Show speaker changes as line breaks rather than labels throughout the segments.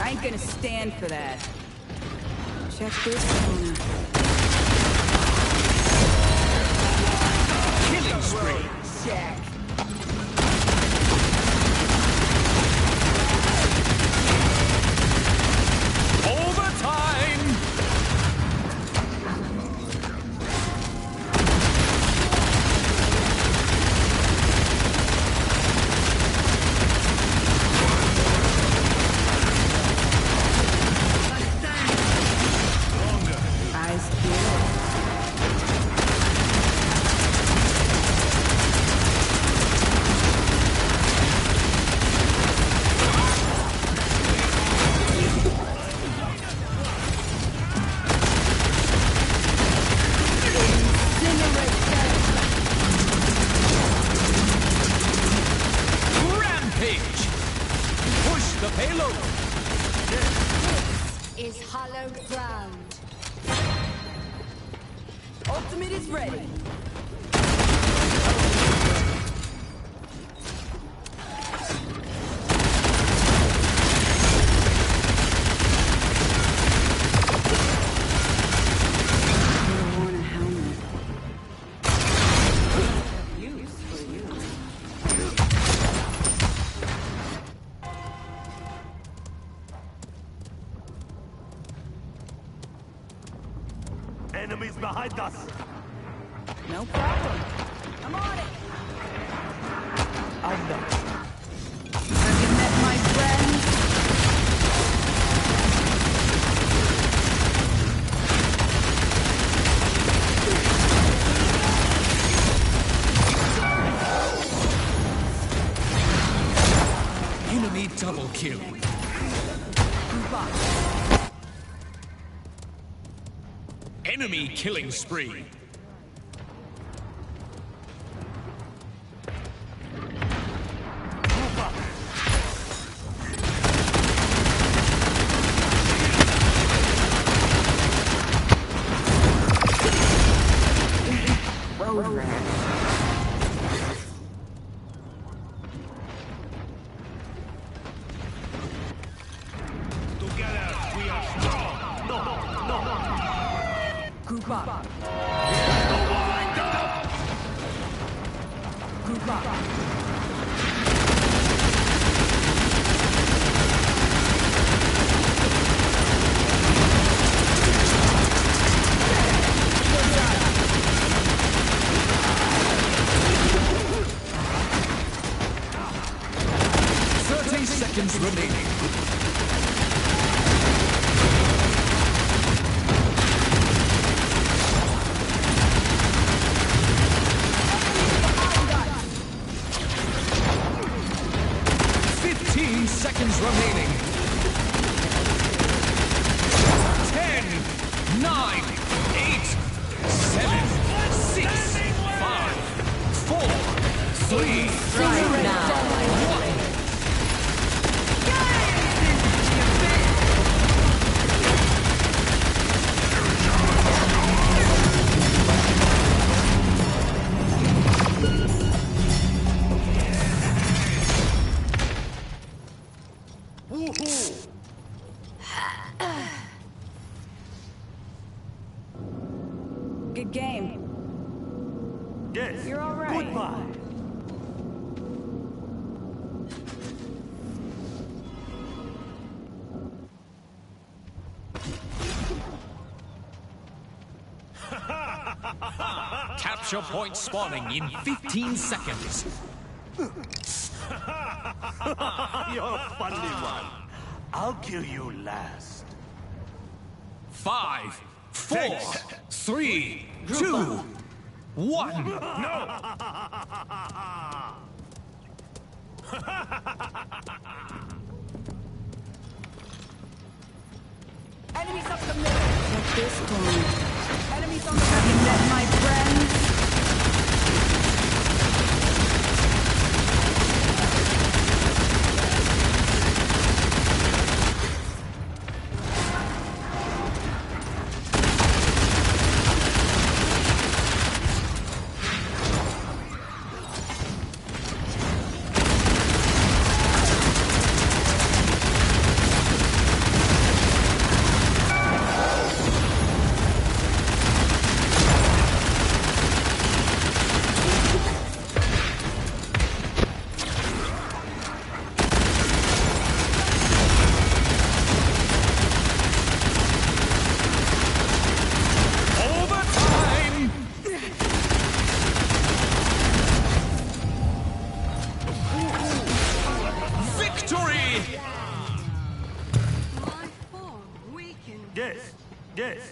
I ain't gonna stand for that. Check this corner.
Killing spree.
Check.
Overtime!
Eyes peeled.
Rampage! Push the payload!
Is hallowed ground.
Ultimate is ready.
Enemies behind us!
No problem. I'm on it.
I know.
Have you met my friend?
Enemy double kill.
Group up.
Enemy killing spree.
Road rat.
Together, we are strong! No!
Group up. Group up.
Seconds remaining. Seconds remaining. 10, 9, 8, 7, 6, 5, 4, 3,
Right now.
1.
Good game.
Yes.
You're all right.
Goodbye.
Capture point spawning in 15 seconds.
You're a funny one. I'll kill you last.
5, 4, 3, 2, 1.
No!
Enemies up the middle. Check this corner. Enemies on the Have you met my friend?
Yes.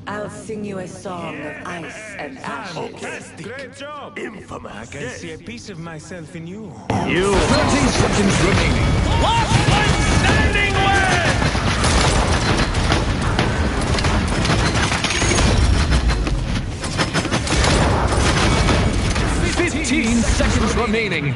I'll sing you a song of ice and ashes.
Fantastic.
Great job!
Infamous.
I can see a piece of myself in you.
30 seconds remaining. Last one standing wins! 15 seconds remaining.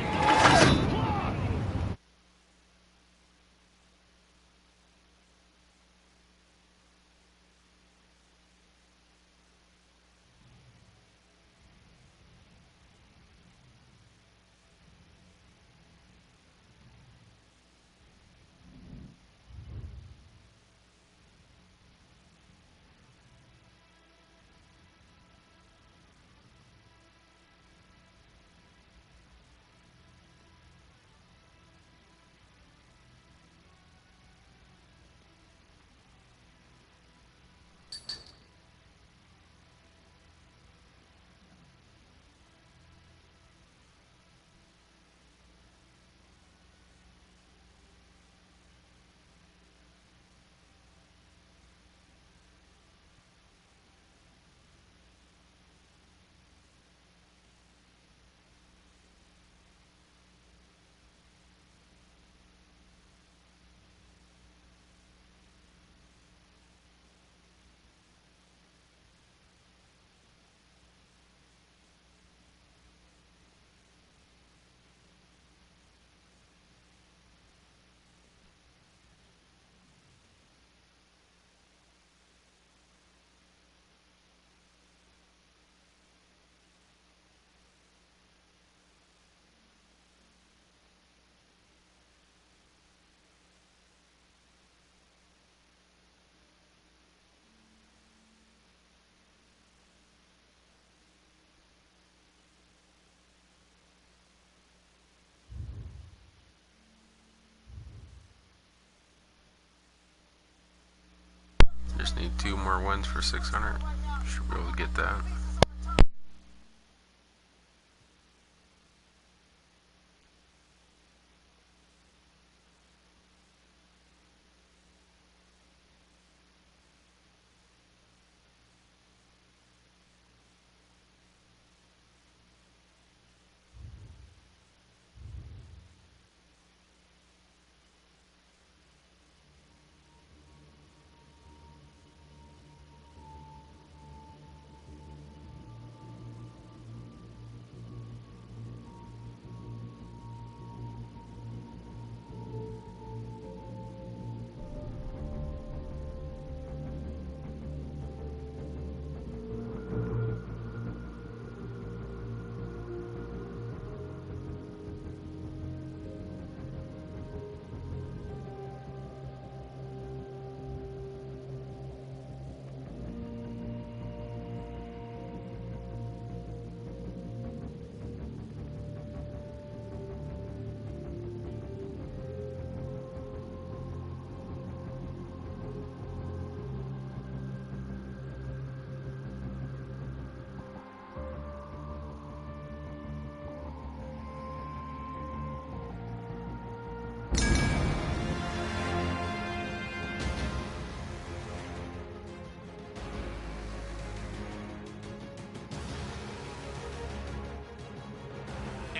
Just need 2 more wins for 600. Should be able to get that.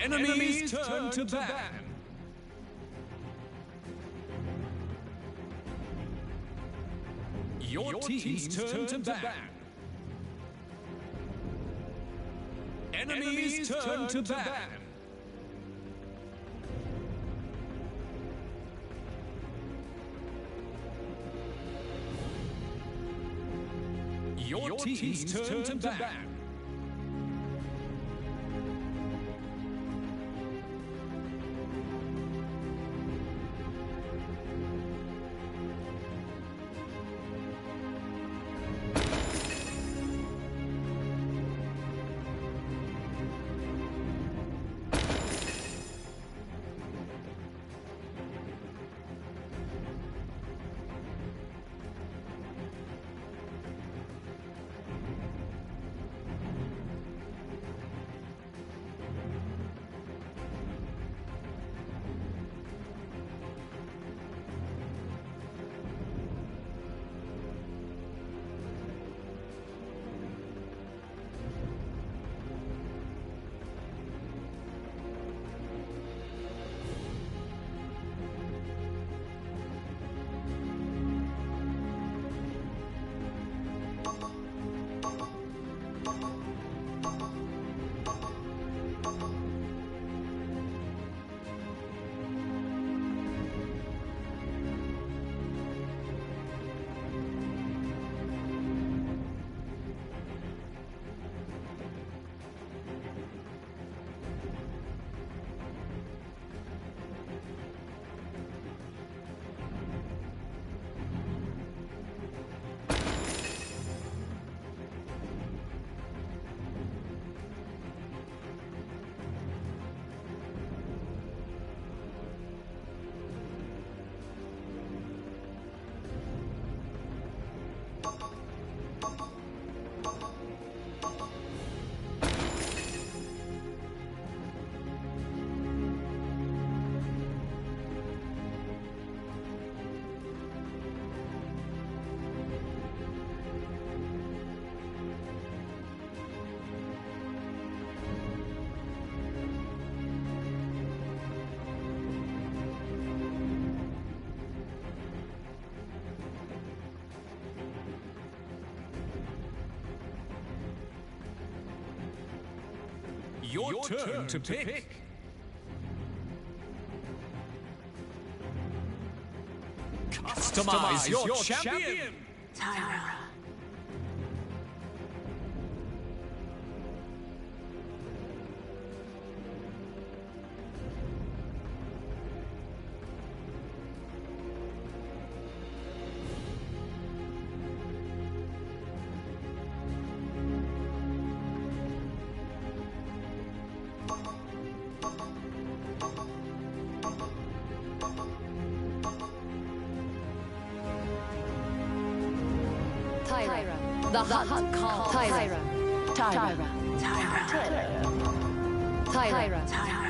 Enemies turn to ban. Your team's turn to ban. Enemies turn to ban. Your team's turn to ban. Your turn to pick. Customize your champion.
Tyra.
The hunt calls. Tyra. Tyra. Tyra. Tyra.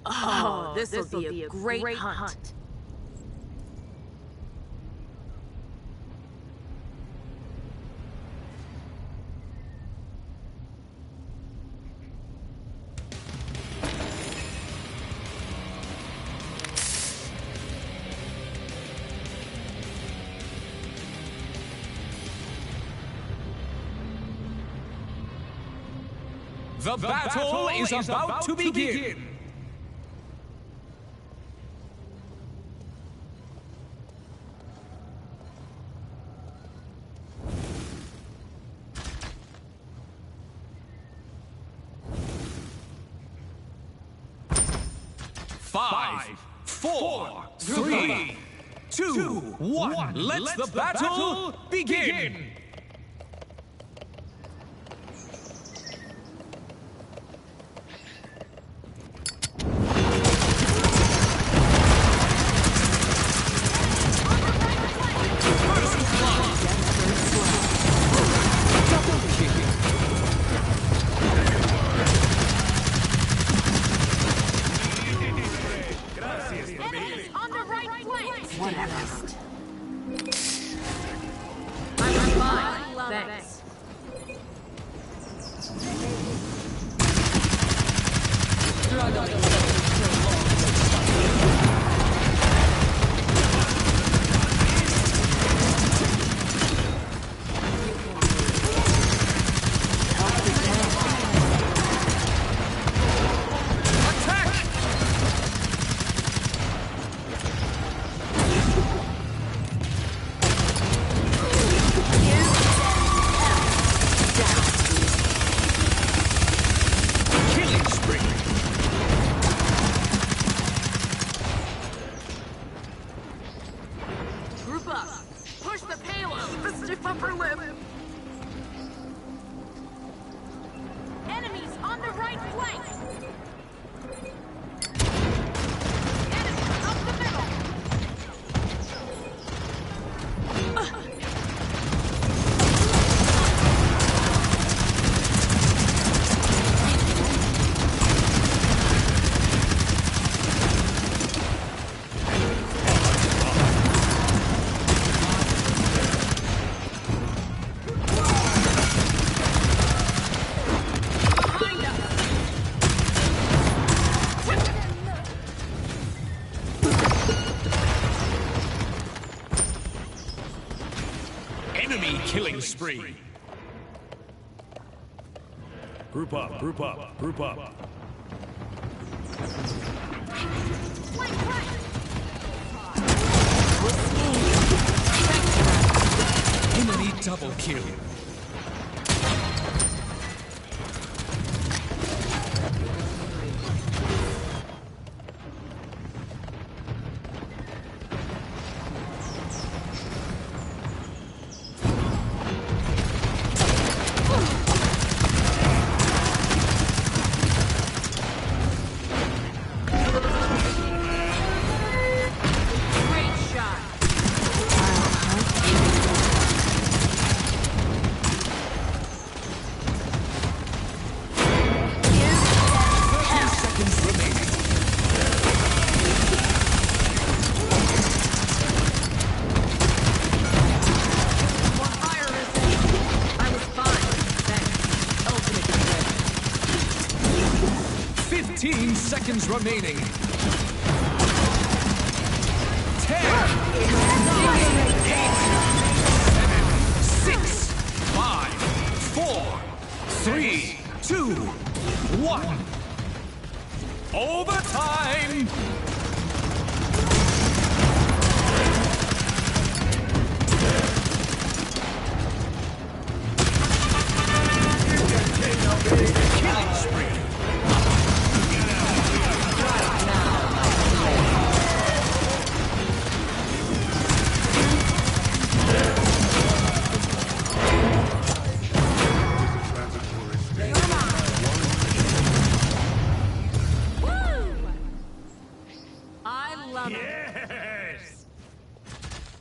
Oh, this will be a great hunt.
The battle is about to begin. Five, 4, 3, 2, 1. Let the battle begin.
Thanks.
Killing spree.
Group up, group up, group up.
Enemy double kill. 15 seconds remaining. 10, 6, 5, 4, 3, 2, 1. Overtime! Killing spree!
Yes!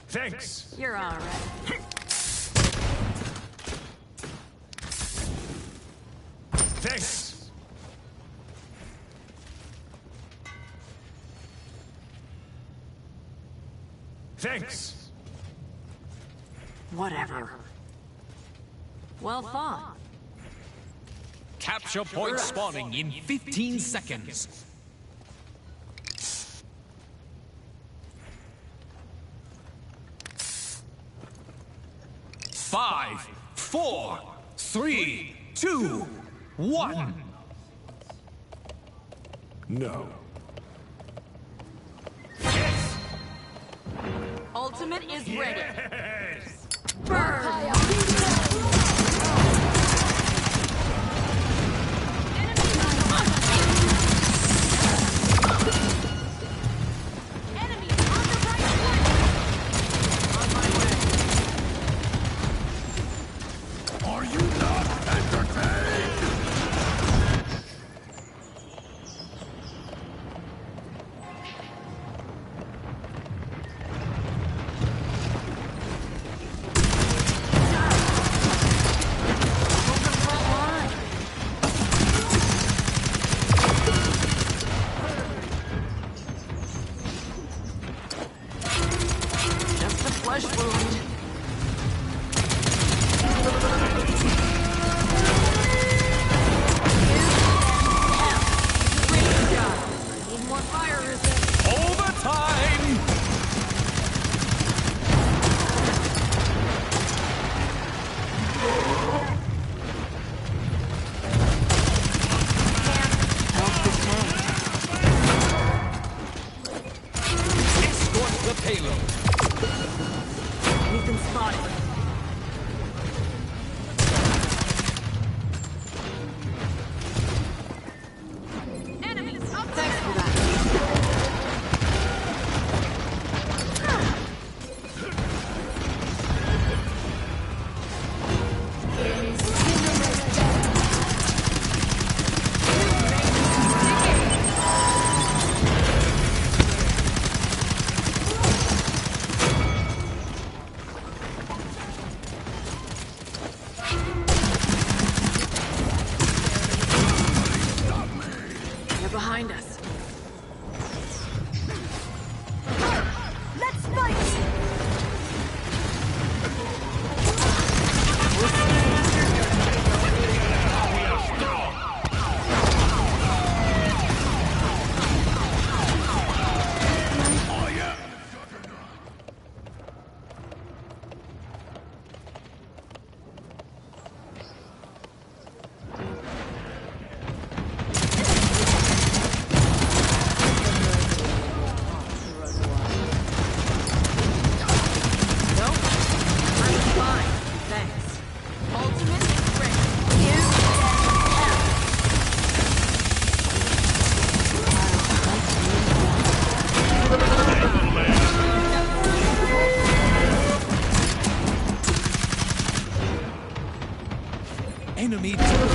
Thanks.
You're all right.
Thanks. Thanks.
Whatever. Well fought.
Capture point spawning in 15 seconds. 5, 4, 3, 2, 1.
No.
Ultimate is ready.
Yes!
Burn!
Are you not entertained?
Just a flesh wound. Great job. Need more fire resist.
Overtime! Escort the payload.
We've been spotted. Enemies up there. Thanks for that. They're behind us. Let's fight! Nope. I'm fine. Thanks. Ultimate is ready.
Enemy turret.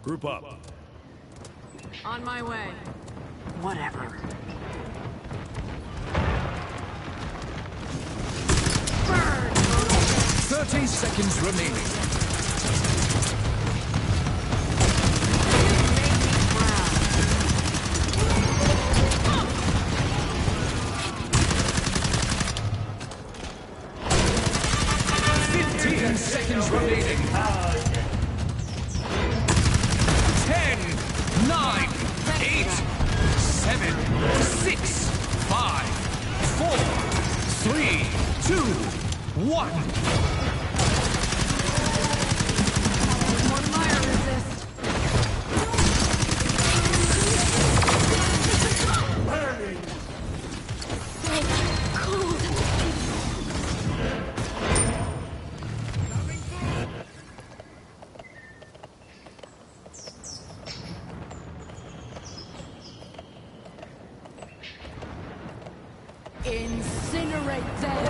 Group up.
On my way. Whatever.
30 seconds remaining. seconds remaining. 10, 9, 8, 7, 6, 5, 4, 3, 2, 1.
More fire resist. Incinerate them!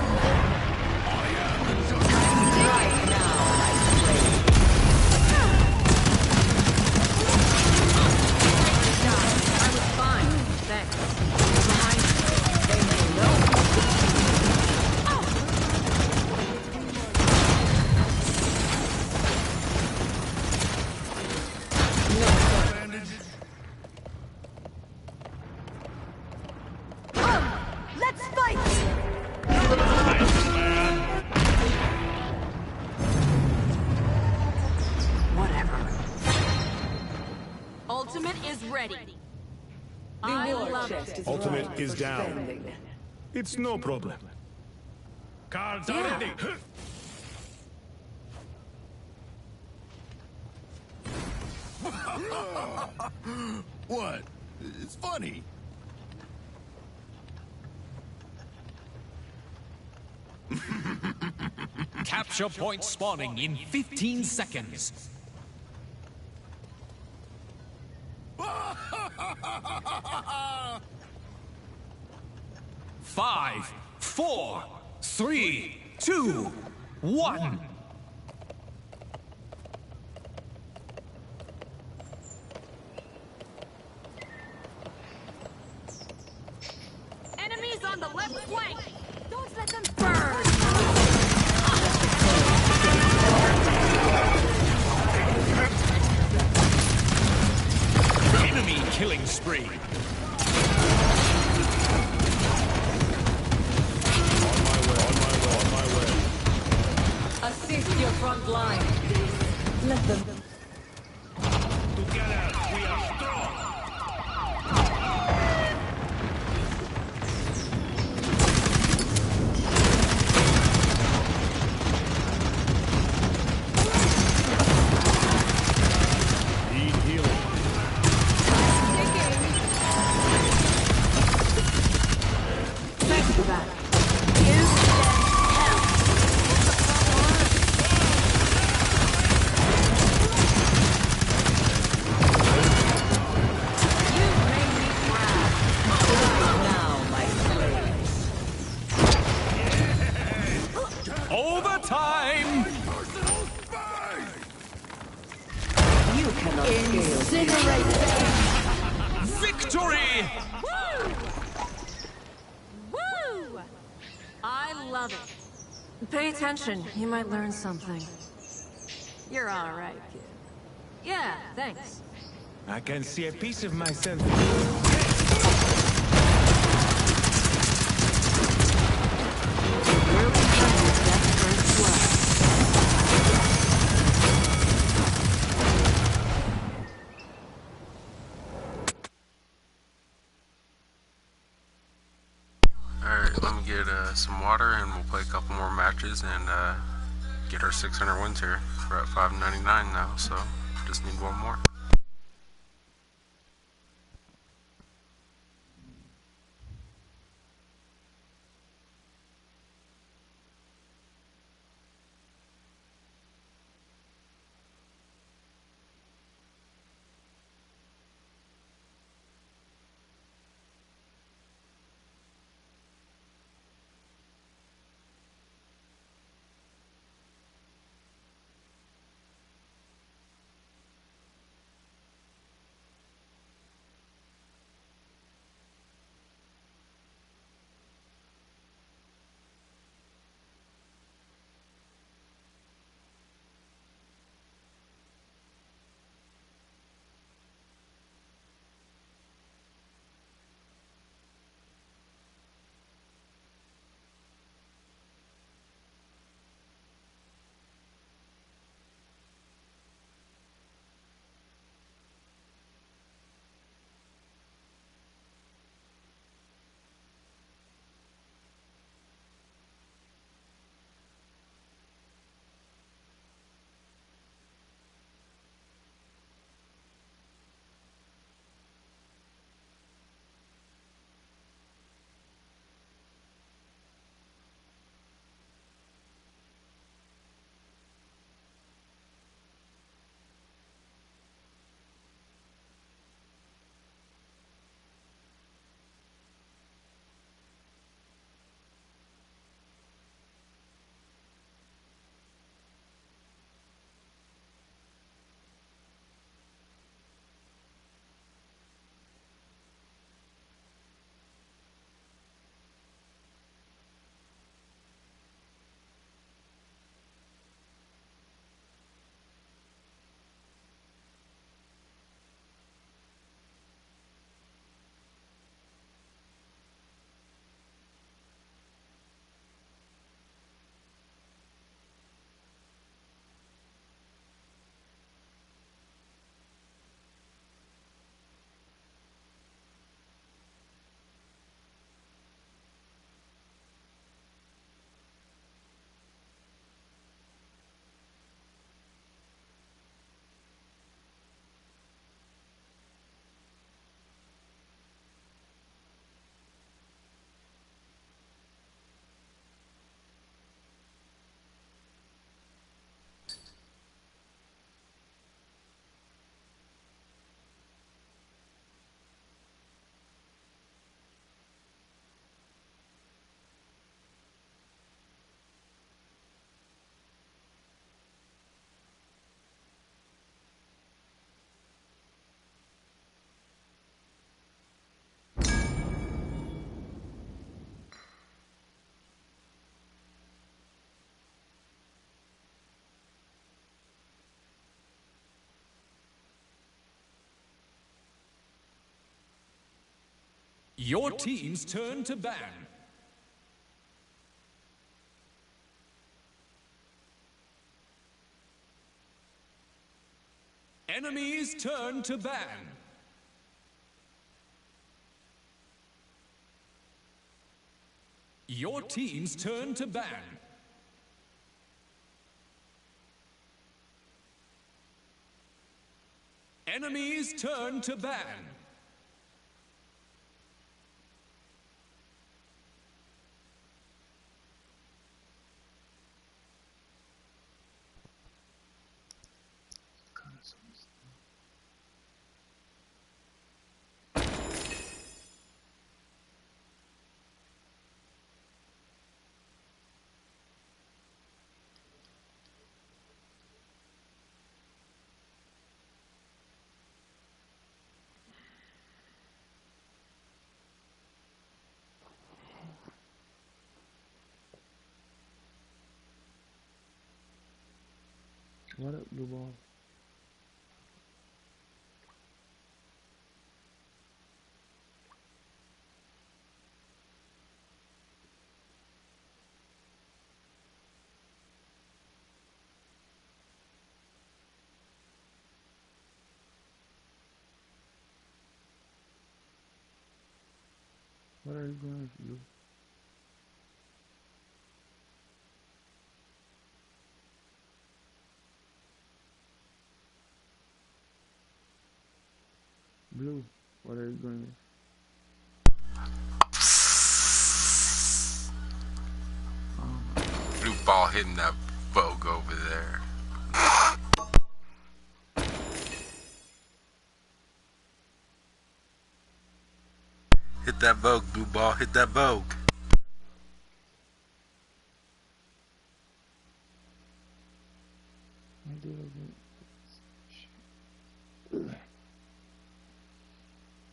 I was fine, thanks. Behind you. They may know. Let's fight! Whatever. Ultimate is ready. I
The war
love
chest
it.
is
Ultimate
ripe
is
for
down.
spending.
It's no problem. Cards are ready.
What? It's funny.
Capture point spawning in 15 seconds. Five, four, three, two, one.
Enemies on the left flank! Don't let them burn!
Enemy killing spree.
Assist your front line. Let them.
Together, we are strong. Need healing.
Thanks for that. Give them hell! You made me proud.
Now, my slaves.
Overtime!
You cannot scale.
Incinerate them!
Victory!
Woo! Woo! I love it. Pay attention. You might learn something. You're all right, kid. Yeah, thanks.
I can see a piece of myself.
Where we go, death first blood.
Alright, let me get some water and we'll play a couple more matches and get our 600 wins here. We're at 599 now, so just need one more.
Your team's turn to ban. Enemy's turn to ban. Your team's turn to ban. Enemy's turn to ban.
What up, blue ball? What are you going to do? Blue, what are you going to
Blue ball hitting that Vogue over there. Hit that Vogue, blue ball. Hit that Vogue.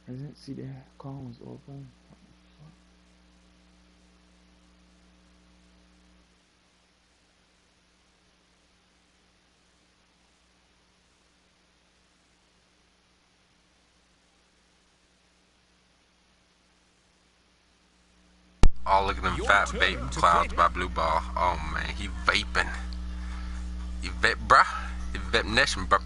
I didn't see the call was open.
Oh, look at them fat vape clouds by blue ball. Oh man, he vaping. He vape, bruh. He vape nation, bruh.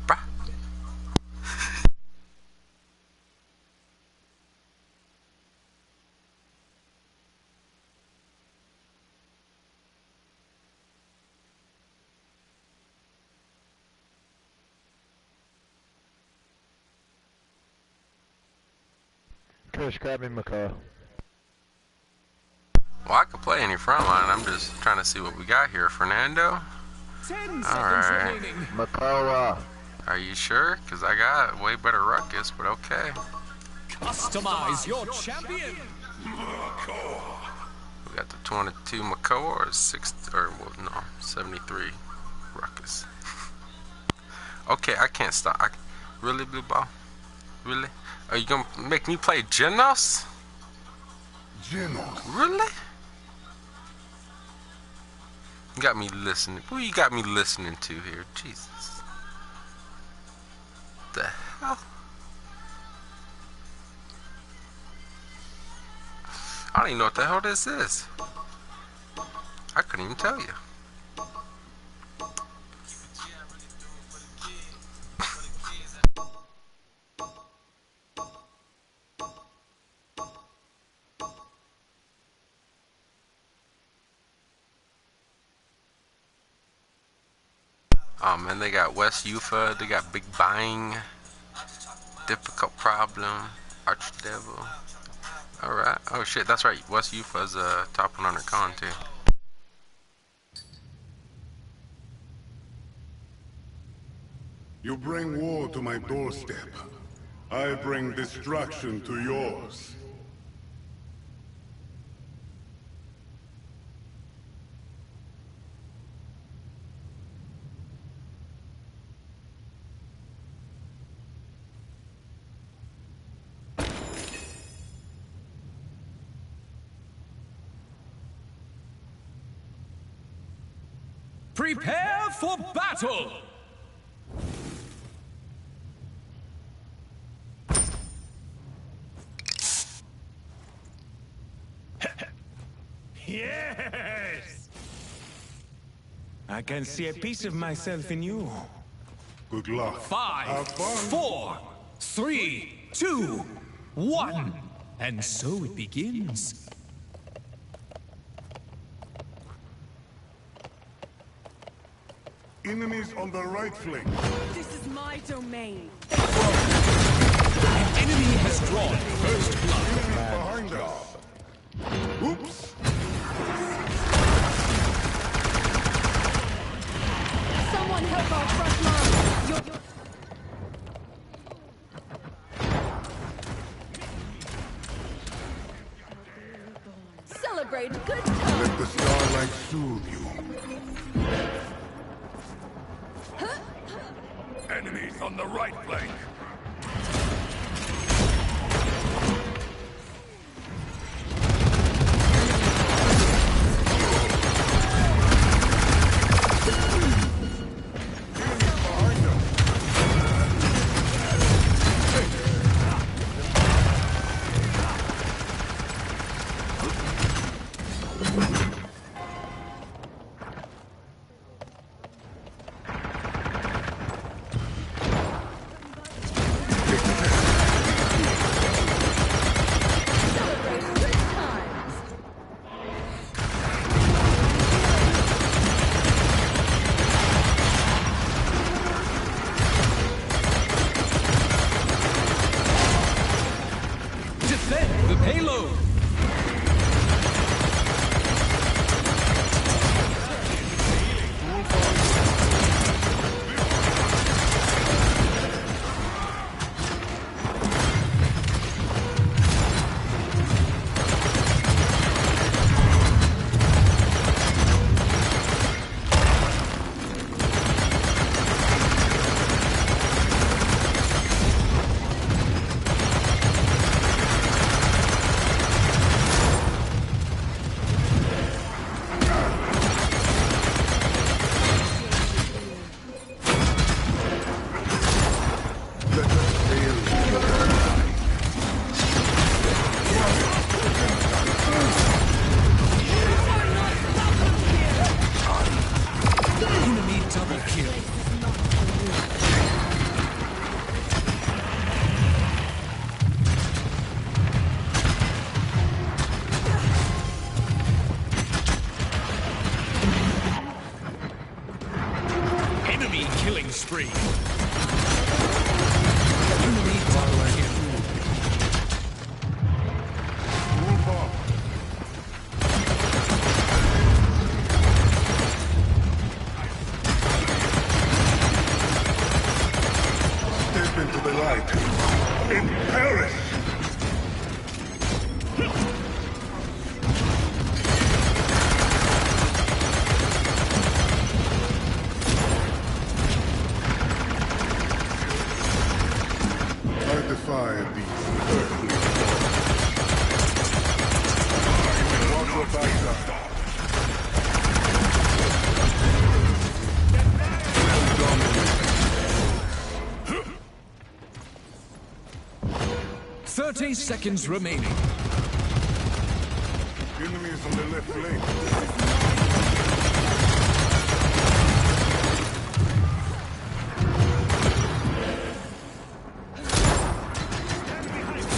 Chris, grab me Macaw.
Well, I could play any front line. I'm just trying to see what we got here. Fernando?
10 seconds
Alright.
remaining.
Macaw.
Are you sure? Because I got way better ruckus, but okay.
Customize your champion.
We got the 22 Makoa or 73 ruckus. Okay, I can't stop. Really, blue ball? Really? Are you gonna make me play Genos?
Genos.
Really? You got me listening. Who you got me listening to here? Jesus. The hell? I don't even know what the hell this is. I couldn't even tell you. Oh man, they got West Yufa, they got Big Bang, Difficult Problem, Archdevil. Alright, oh shit, that's right, West Yufa's top 100 con too.
You bring war to my doorstep. I bring destruction to yours.
Prepare for battle!
Yes! I can see a piece of myself in you.
Good luck.
5,
Have fun.
4, 3, 2, 1. And so it begins.
Enemies on the right flank.
This is my domain.
An enemy has drawn first blood.
Behind us. Oops.
Someone help our front line. Celebrate a good time.
Let the starlight soothe you.
Enemies on the right flank. Defend the payload! Enemy double kill. Enemy killing spree. Enemy double kill.
Move up. Step into the light. And perish! I defy these earthly gods. Walk your backside. Dominate.
30 seconds remaining.
Enemies on the left flank.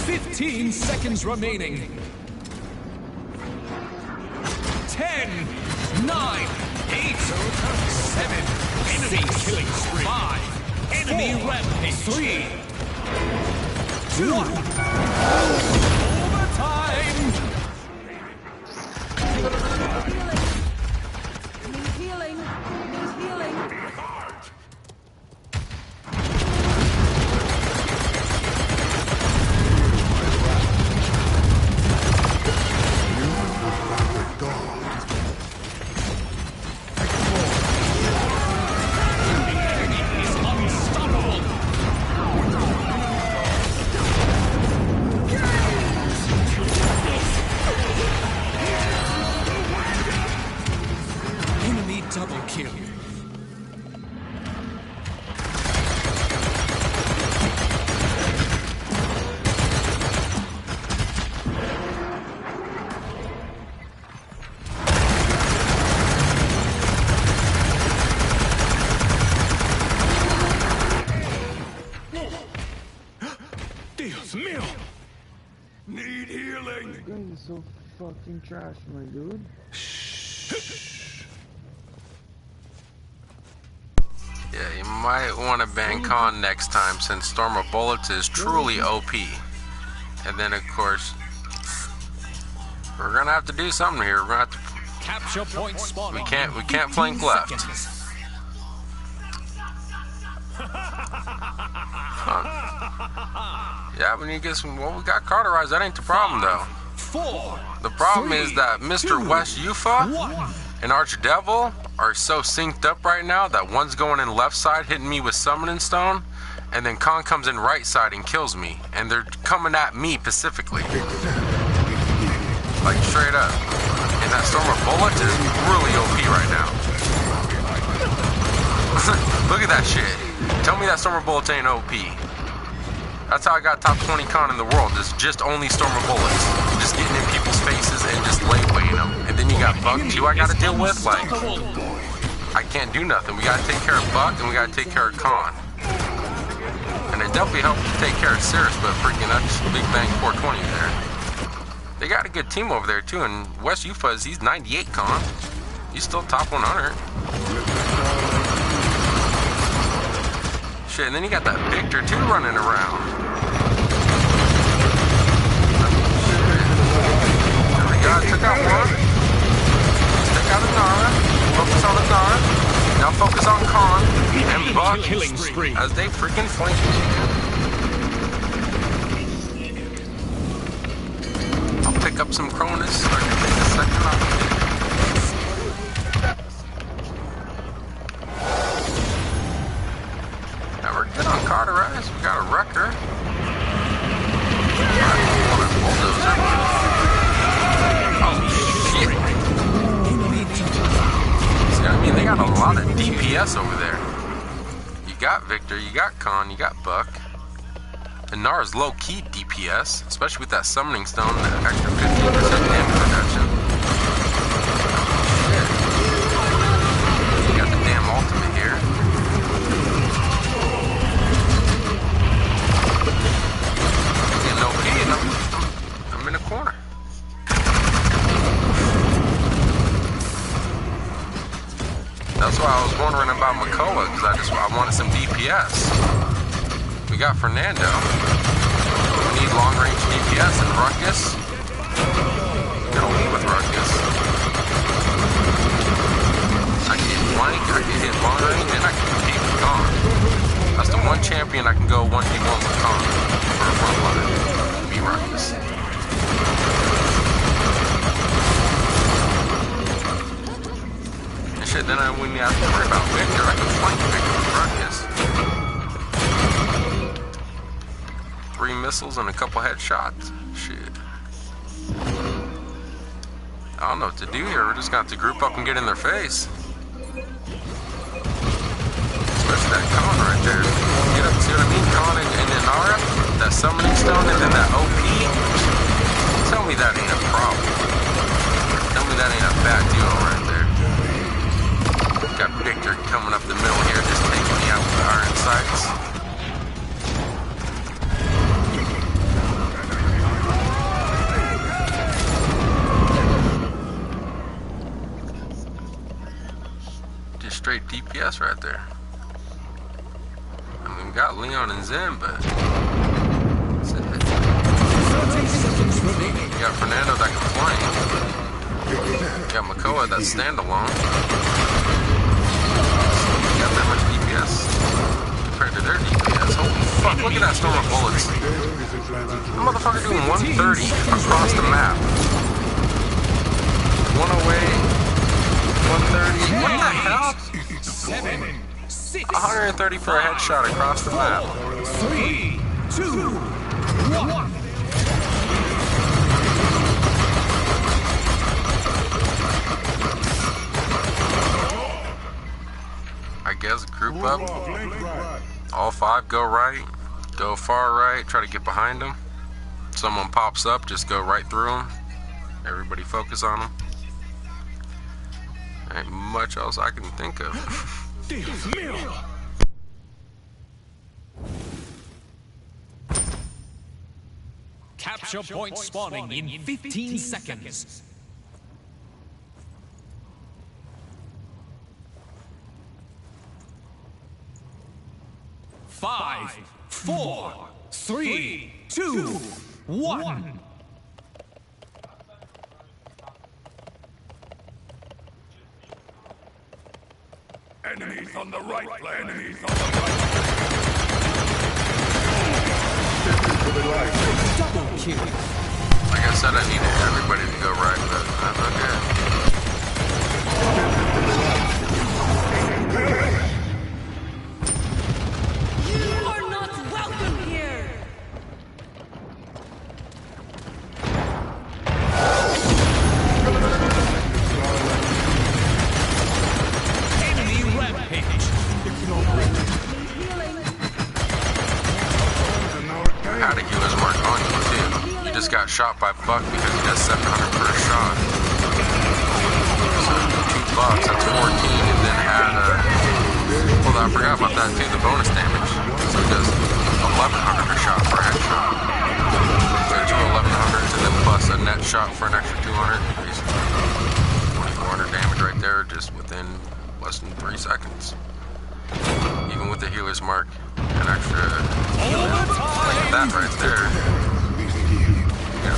15 seconds remaining. 10, 9, 8, 7, enemy killing spree. 5, enemy rampage. 3, 2, 1. Overtime!
Need healing. Need healing.
The enemy is unstoppable! Enemy double kill.
fucking trash, my dude.
Yeah, you might want to ban Khan next time since Storm of Bullets is truly OP. And then of course, we're gonna have to do something here. We're gonna have to.
Capture point spot.
We can't flank left. Yeah, we need to get some. Well, we got cauterized. That ain't the problem though.
4.
The problem is that Mr. West Yufa and Archdevil are so synced up right now that one's going in left side hitting me with Summoning Stone, and then Khan comes in right side and kills me, and they're coming at me specifically. Like straight up. And that Storm of Bullets is really OP right now. Look at that shit. Tell me that Storm of Bullets ain't OP. That's how I got top 20 Khan in the world, is just only Storm of Bullets. Just getting in people's faces and just laying them. And then you got Buck too I gotta deal with, like, I can't do nothing. We gotta take care of Buck and we gotta take care of Khan. And it definitely helped to take care of Cirrus, but freaking that's Big Bang 420 there. They got a good team over there too, and West Ufuzz, he's 98 Khan. He's still top 100. Shit, and then you got that Victor too running around. There we go, took out one. Let's take out Anara. Focus on Anara. Now focus on Khan and Buck as they freaking flank me. I'll pick up some Cronus so I can take a second off. Now we're good on Carterized. We got a Wrecker. Oh shit. See, I mean, they got a lot of DPS over there. You got Victor, you got Khan, you got Buck. And Nara's low-key DPS, especially with that Summoning Stone and that extra 15% damage reduction. Shit. You got the damn ultimate here. Getting OP and I'm in a corner. That's why I was wondering about Makoa, because I wanted some DPS. We got Fernando. We need long-range DPS and Ruckus. We can lead with Ruckus. I can hit flank, I can hit long range, and I can compete with Khan. That's the one champion I can go 1v1 with Khan for a front line. Be Ruckus. And shit, then I wouldn't have to worry about Victor. I can flank Victor with Ruckus. 3 missiles and a couple headshots. Shit. I don't know what to do here. We're just gonna have to group up and get in their face. Especially that Khan right there. Get up, see what I mean? Khan and Inara, that Summoning Stone, and then that OP. Tell me that ain't a problem. Tell me that ain't a bad duo right there. Got Victor coming up the middle here, just taking me out with the iron sights. Straight DPS right there. I mean, we got Leon and Zen, but that's it. You got Fernando that can flank. You got Makoa that's standalone. You got that much DPS compared to their DPS. Holy fuck, look at that Storm of Bullets. The motherfucker doing 130 across the map. 108. 130. What the hell?
7, 6,
130 for a headshot across the map.
3, 2, 1.
I guess group up. All 5 go right. Go far right. Try to get behind them. Someone pops up. Just go right through them. Everybody focus on them. Ain't much else I can think of.
Capture Capture point spawning in 15 seconds. 5, 4, 3, 2, 1.
Enemies on the right flank. Enemies on the right.
Double kill.
Like I said, I needed everybody to go right, but that's okay.
You are not welcome here!
Enemy rampage.
Had a healer's mark on you too. You just got shot by Buck because he does 700 per shot. So 2 bucks, that's 14, and then had well, I forgot about that too, the bonus damage. So he does 1100 per shot for a headshot. So 2 1100s and then plus a net shot for an extra 200. Basically 2400 damage right there, just within less than 3 seconds. Even with the healer's mark, an extra that right there. Yeah,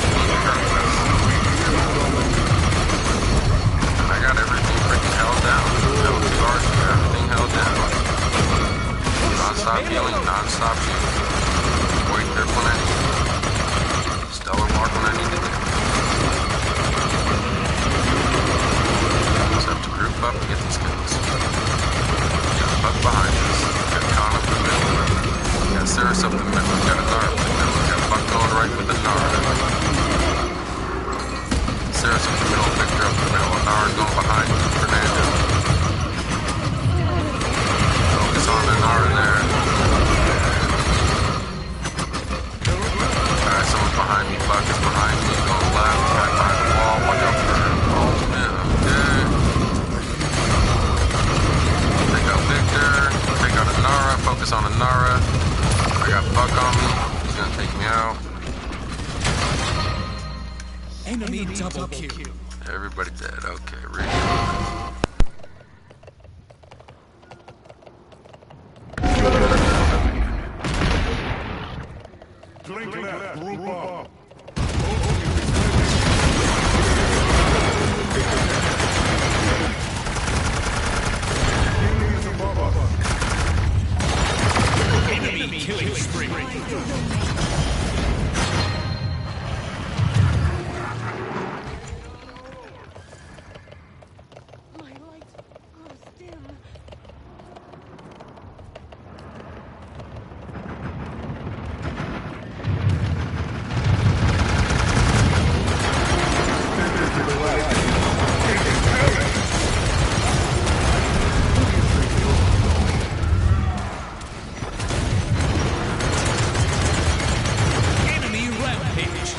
I got everything freaking held down. Level 2 R's, everything held down. Non-stop healing, non-stop shooting. Wait there when I need it. Stellar walk when I need to do. Just have to group up and get these kills. Got Buck behind us. Got Con up the middle. Got Cirrus up the middle. Got a Nara up the middle. Got Buck going right with the Nara. Cirrus up the middle. Victor up the middle. Nara going behind Fernando. Focus on the Nara there. Alright, someone's behind me. Buck is behind me. Going left. Right behind the wall. Watch out for ultimate. Okay. Take out Victor. Take out a Nara. Focus on a Nara. I got Buck on me. He's gonna take me out.
Enemy double kill.
Everybody dead. Okay, ready.
Drink left, group up. Enemies above us.
Enemy killing spree.
My light grows dim.
Enemy rampage.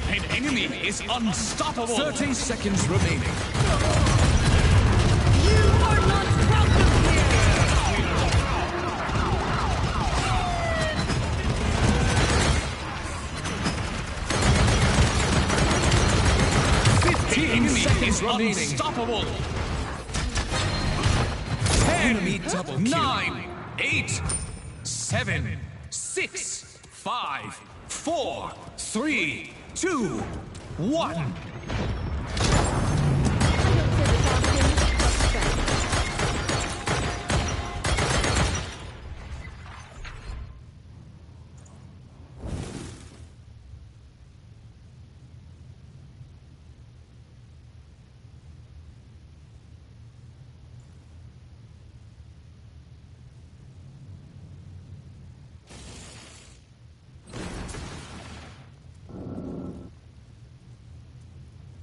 An enemy is unstoppable. 30 seconds remaining.
You are not welcome here!
Seconds remaining. Unstoppable. 10, 9, 8, 7, 6, 5, 4, 3, 2, 1.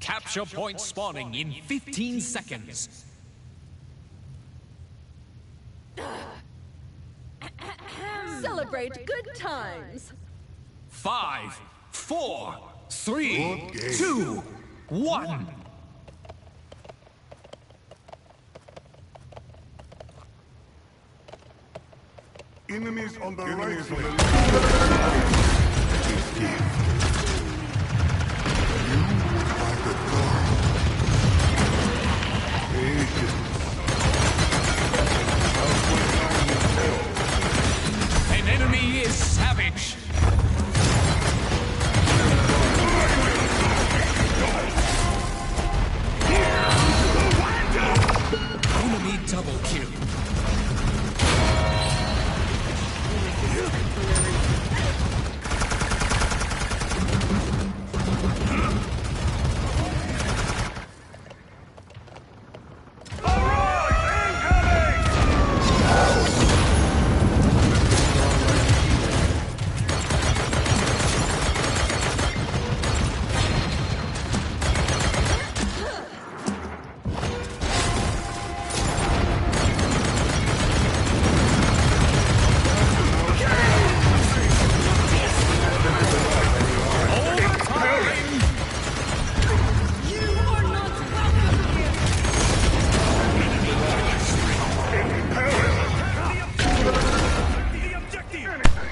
Capture point spawning in 15 seconds.
Celebrate good times.
5, 4, 3,
Good game.
2, 1.
Enemies on the right flank. You are the guard. Patience.
An enemy is savage. Enemy double kill.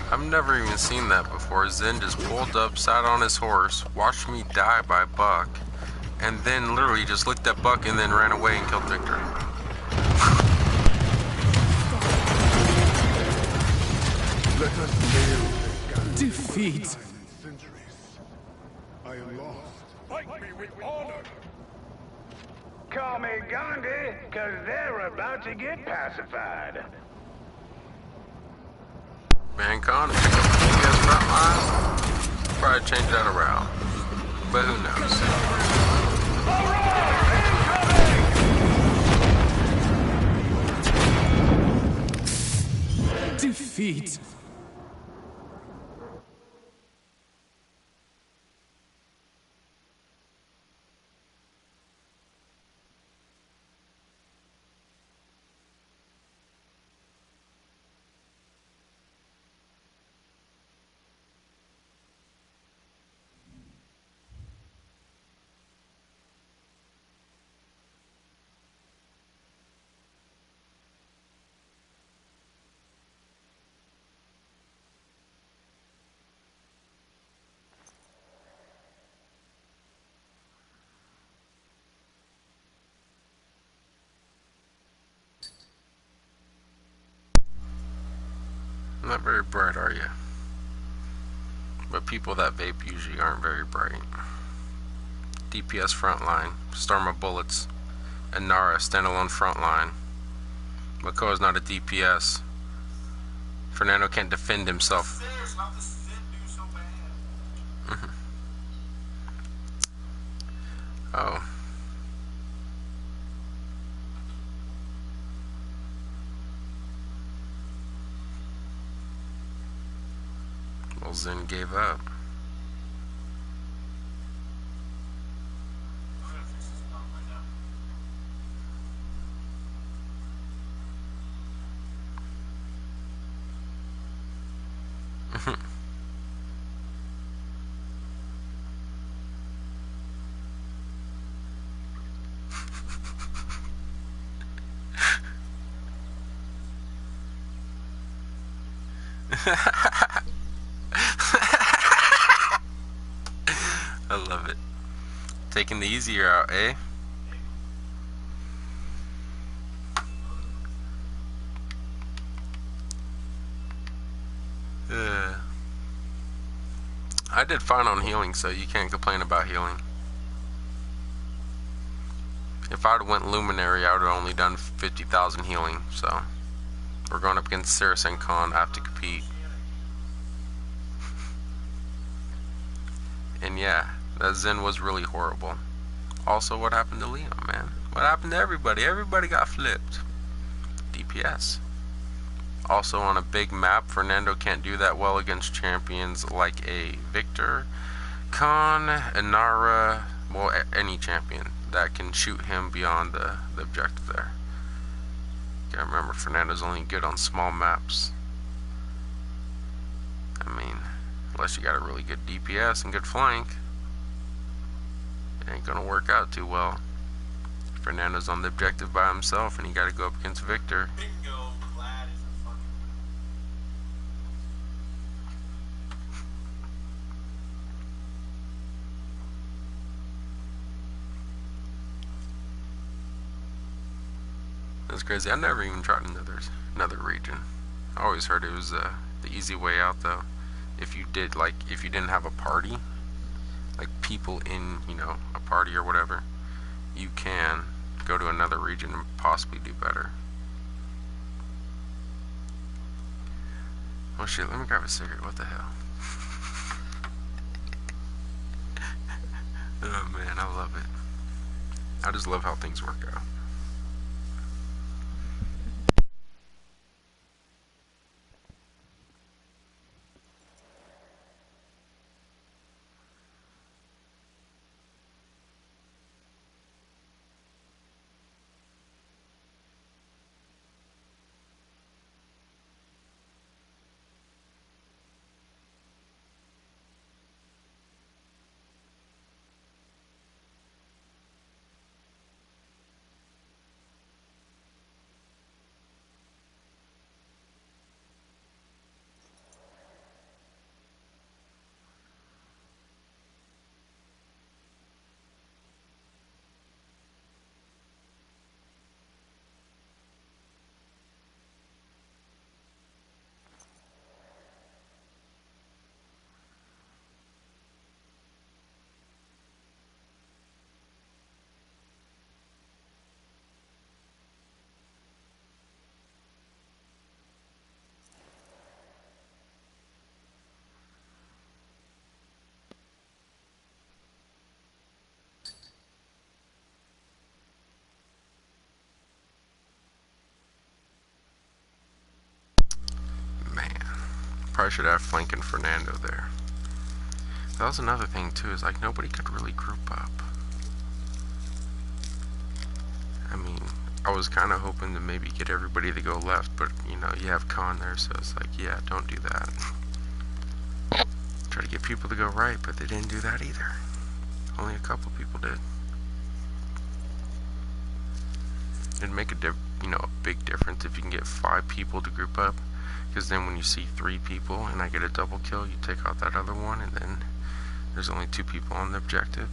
I've never even seen that before. Zen just pulled up, sat on his horse, watched me die by Buck, and then literally just looked at Buck and then ran away and killed Victor.
Let us live.
Defeat.
I am lost.
Fight me with honor.
Call me Gandhi, cause they're about to get pacified.
Man, Con, if you guys front line, probably change that around. But who knows?
Defeat.
Not very bright, are you? But people that vape usually aren't very bright. DPS frontline, Storm of Bullets, and Nara standalone frontline. Makoa's not a DPS. Fernando can't defend himself. Oh. Well, Zen gave up. I love it. Taking the easier out, eh? I did fine on healing, so you can't complain about healing. If I'd went Luminary, I would have only done 50,000 healing, so we're going up against Cirrus and Khan. I have to compete. And yeah, that Zen was really horrible. Also, what happened to Liam, man? What happened to everybody? Everybody got flipped. DPS. Also, on a big map, Fernando can't do that well against champions like a Victor, Khan, Inara, well, any champion that can shoot him beyond the objective there. Gotta remember, Fernando's only good on small maps. I mean, unless you got a really good DPS and good flank, it ain't gonna work out too well. Fernando's on the objective by himself and he gotta go up against Victor.
Bingo, Vlad is a fucking
That's crazy. I never even tried another region. I always heard it was the easy way out though. If you didn't have a party, like people in, a party or whatever, you can go to another region and possibly do better. Oh shit, let me grab a cigarette. What the hell? Oh man, I love it. I just love how things work out. Probably should have flanking Fernando there. That was another thing too, is like nobody could really group up. I mean, I was kind of hoping to maybe get everybody to go left, but you have Khan there, so it's like, yeah, don't do that. Try to get people to go right, but they didn't do that either. Only a couple people did. It'd make a big difference if you can get 5 people to group up. Because then when you see 3 people and I get a double kill, you take out that other one, and then there's only 2 people on the objective.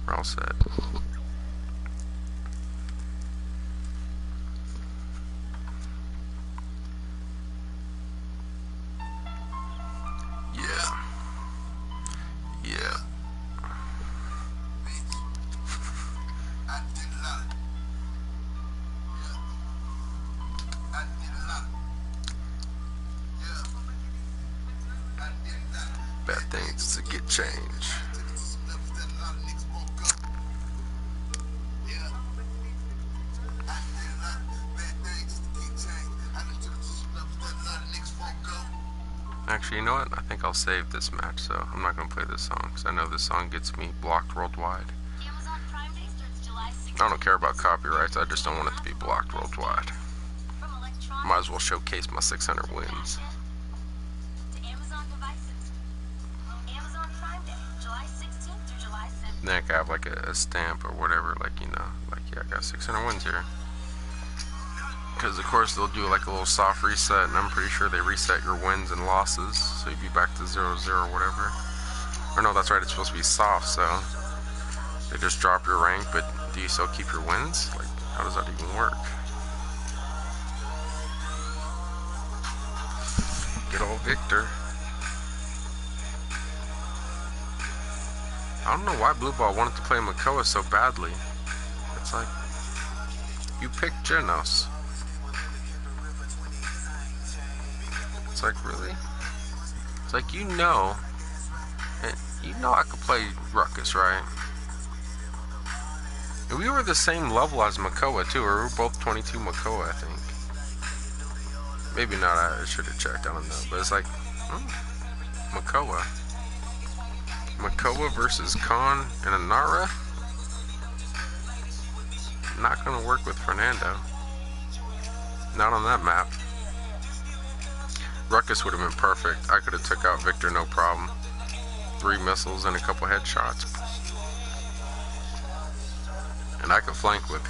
We're all set. Yeah. Yeah. Bad things to get change. Actually, you know what? I think I'll save this match, so I'm not going to play this song, because I know this song gets me blocked worldwide. I don't care about copyrights, I just don't want it to be blocked worldwide. Might as well showcase my 600 wins. Then I could have like a stamp or whatever, like, yeah, I got 600 wins here. Because of course they'll do like a little soft reset, and I'm pretty sure they reset your wins and losses, so you'd be back to 0-0 or whatever. Or no, that's right, it's supposed to be soft, so they just drop your rank, but do you still keep your wins? Like, how does that even work? Good old Victor. I don't know why Blue Ball wanted to play Makoa so badly. It's like, you picked Genos. It's like, really? It's like, you know I could play Ruckus, right? And we were the same level as Makoa too, or we were both 22 Makoa, I think. Maybe not, I should have checked, I don't know. But it's like, Makoa. Makoa versus Khan and Anara? Not gonna work with Fernando. Not on that map. Ruckus would have been perfect. I could have took out Victor no problem. 3 missiles and a couple headshots. And I could flank with,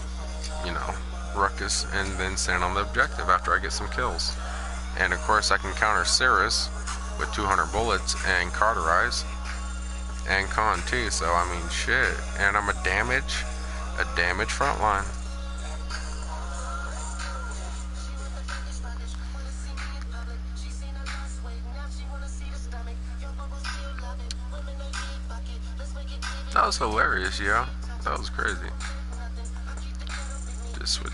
Ruckus and then stand on the objective after I get some kills. And of course I can counter Cirrus with 200 bullets and cauterize. And Khan too, so I mean shit. And I'm a damage frontline. That was hilarious, yo. That was crazy. Just with,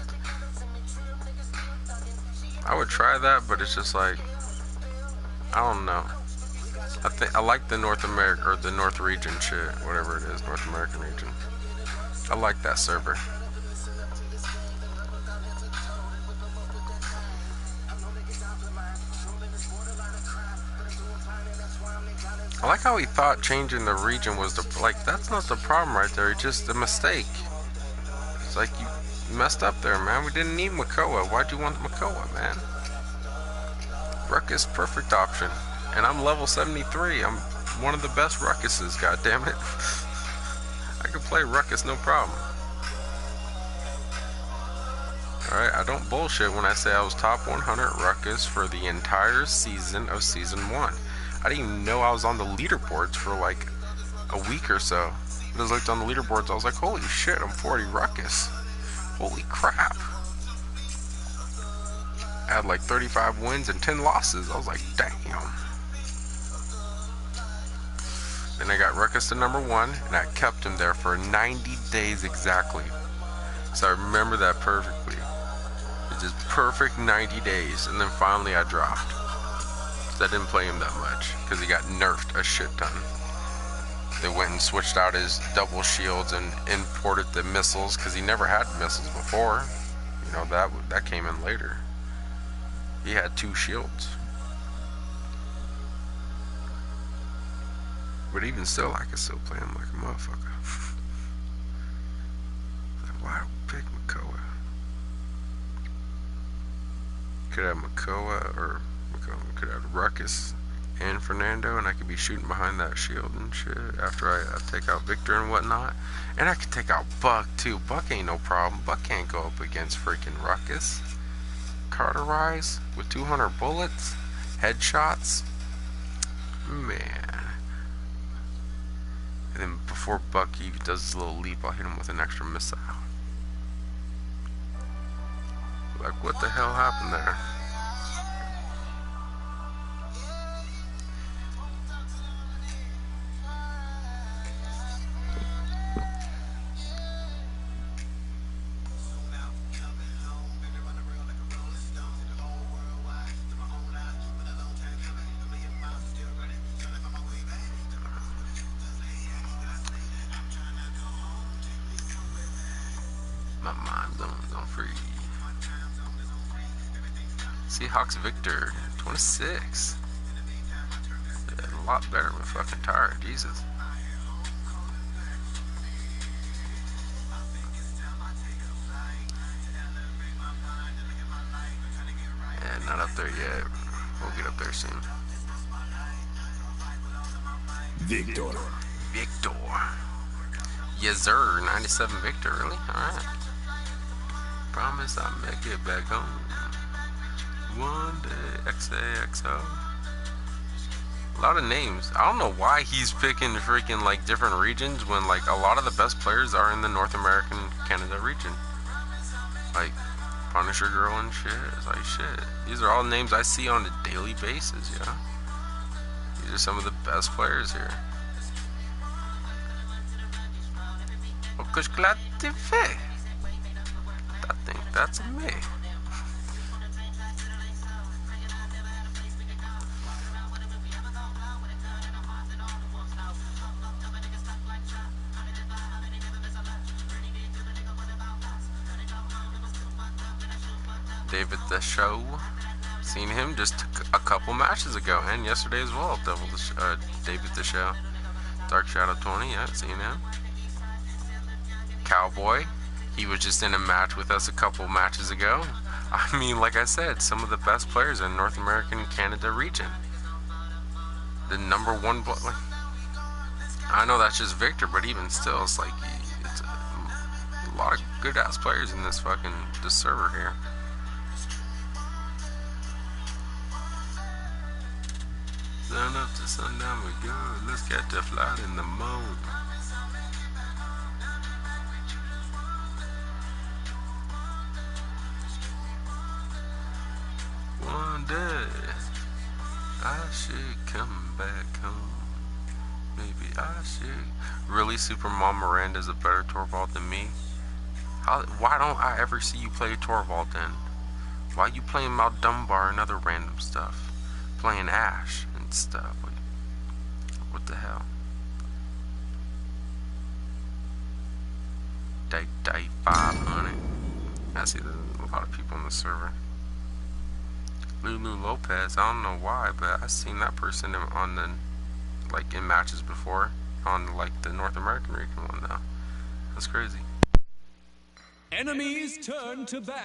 I would try that, but it's just like, I don't know. I like the North America or the North region shit, whatever it is, North American region. I like that server. I like how he thought changing the region was the, like, that's not the problem right there. It's just a mistake. It's like you messed up there, man. We didn't need Makoa. Why'd you want Makoa, man? Ruckus, perfect option. And I'm level 73. I'm one of the best Ruckuses, goddammit. I can play Ruckus, no problem. Alright, I don't bullshit when I say I was top 100 Ruckus for the entire season of Season 1. I didn't even know I was on the leaderboards for like a week or so. I just looked on the leaderboards, I was like, holy shit, I'm 40 Ruckus. Holy crap. I had like 35 wins and 10 losses. I was like, damn. Then I got Ruckus to number 1, and I kept him there for 90 days exactly. So I remember that perfectly. It's just perfect 90 days, and then finally I dropped. I didn't play him that much because he got nerfed a shit ton. They went and switched out his double shields and imported the missiles because he never had missiles before. You know, that came in later. He had 2 shields. But even still, I could still play him like a motherfucker. Like, why pick Makoa? Could have Makoa or could have Ruckus and Fernando, and I could be shooting behind that shield and shit after I take out Victor and whatnot. And I could take out Buck too. Buck ain't no problem. Buck can't go up against freaking Ruckus. Carterize with 200 bullets, headshots, man. And then before Buck even does his little leap, I'll hit him with an extra missile. Like, what the hell happened there? My mind don't freeze. Seahawks Victor, 26. Yeah, a lot better with fucking tired, Jesus. Yeah, not up there yet. We'll get up there soon.
Victor.
Victor. Yes, sir. 97 Victor, really? Alright. Promise I'll make it back home. One day, XAXO. A lot of names. I don't know why he's picking freaking like different regions when like a lot of the best players are in the North American Canada region. Like Punisher Girl and shit. It's like shit. These are all names I see on a daily basis, yeah. These are some of the best players here. O que claro te vê. I think that's me. David the Show. Seen him just a couple matches ago and yesterday as well. David the Show. Dark Shadow 20, yeah, seen him. Cowboy. He was just in a match with us a couple matches ago. I mean, like I said, some of the best players in North American Canada region. The number 1 like, I know that's just Victor, but even still, it's like it's a lot of good ass players in this server here. Sun up to sundown we go. Let's catch a flight in the moon. One day I should come back home. Maybe Ah, shit. Really, Supermom Miranda's a better Torvald than me? Why don't I ever see you play Torvald then? Why you playing Mount Dunbar and other random stuff? Playing Ash and stuff. What the hell? Day 500. I see there's a lot of people on the server. Lulu Lopez, I don't know why, but I've seen that person on the, like, in matches before. On, like, the North American region one, though. That's crazy.
Enemies turn to ban.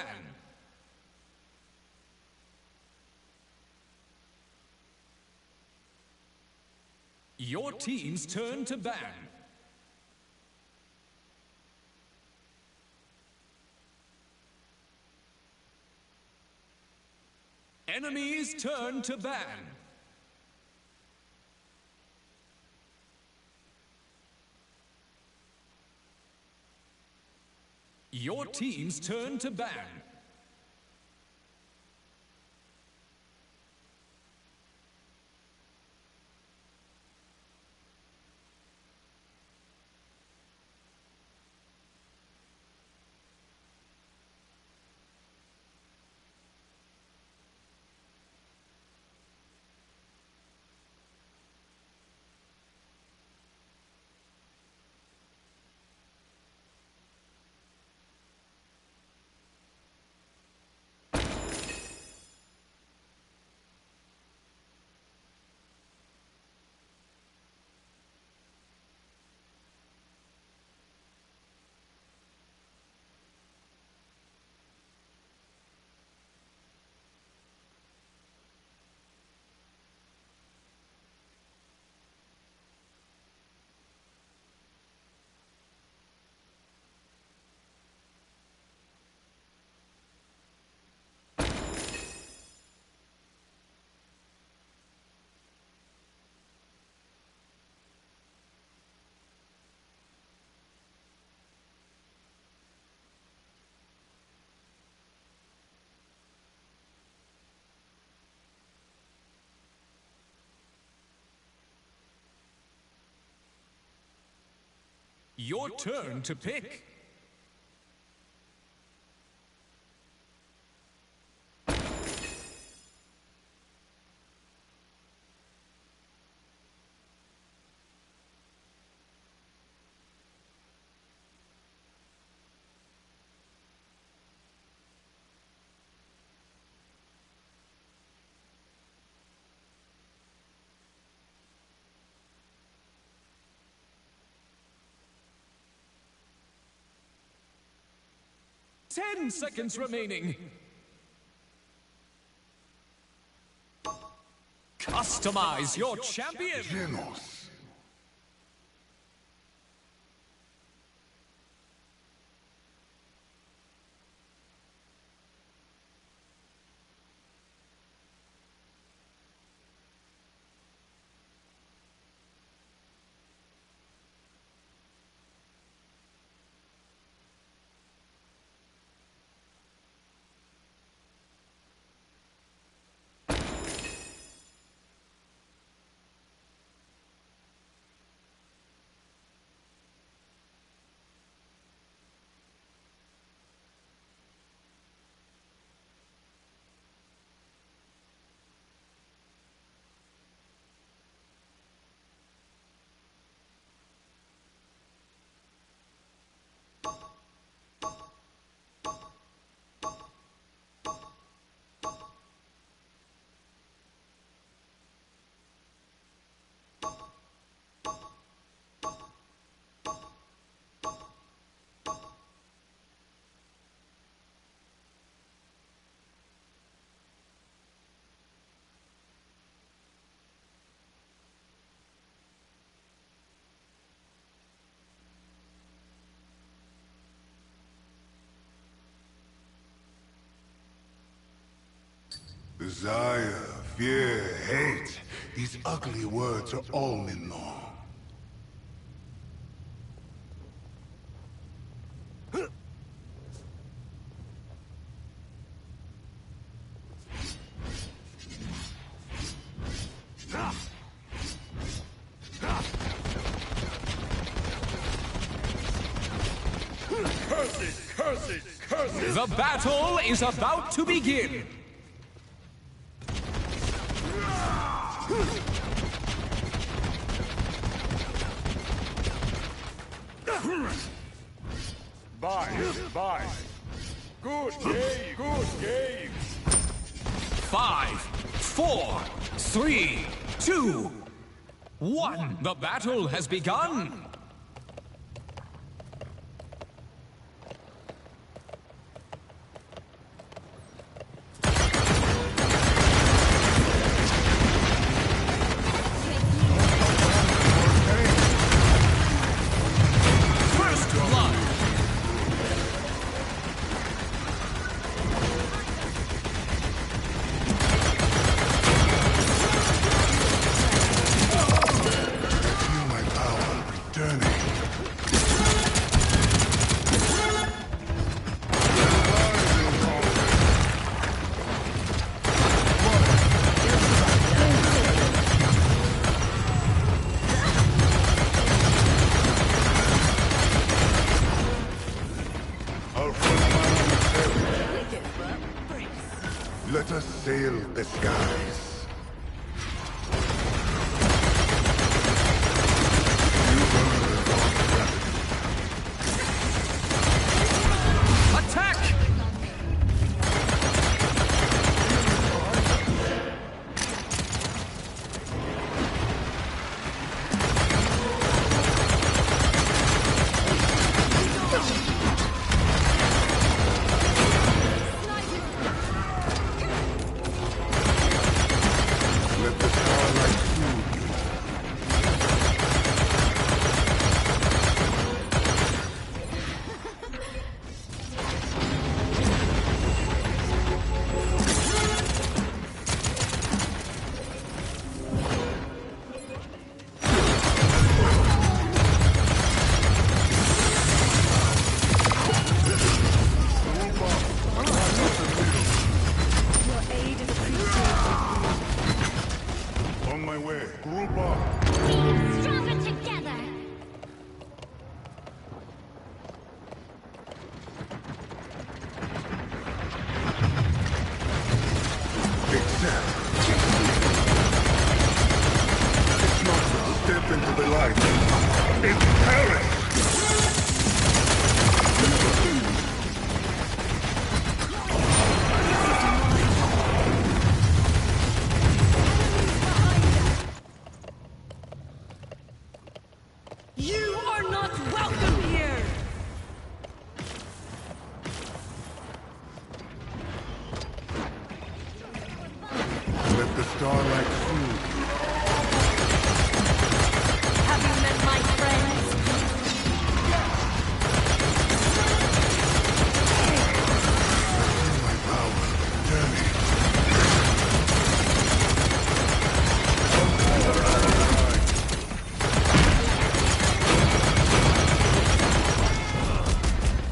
Your team's turn to ban. Enemies turn to ban. Your team's turn to ban. Your turn to pick. Ten seconds remaining. Customize your champion.
Genos. Desire, fear, hate. These ugly words are all mean-long.
Curses! Curses! Curses! The battle is about to begin!
Bye. Good game. Good game.
5, 4, 3, 2, 1. The battle has begun! First blood!
Feel my power returning. Our frontline is heavy. Let us sail the skies.
Attack!
Let the starlight soothe you.
Your aid is appreciated.
On my way. Group up.
Be stronger together.
Accept. It's not to step into the light. It's perish.
You are not welcome here!
Let the starlight soothe you.
Have you met my friends?
Feel my power returning.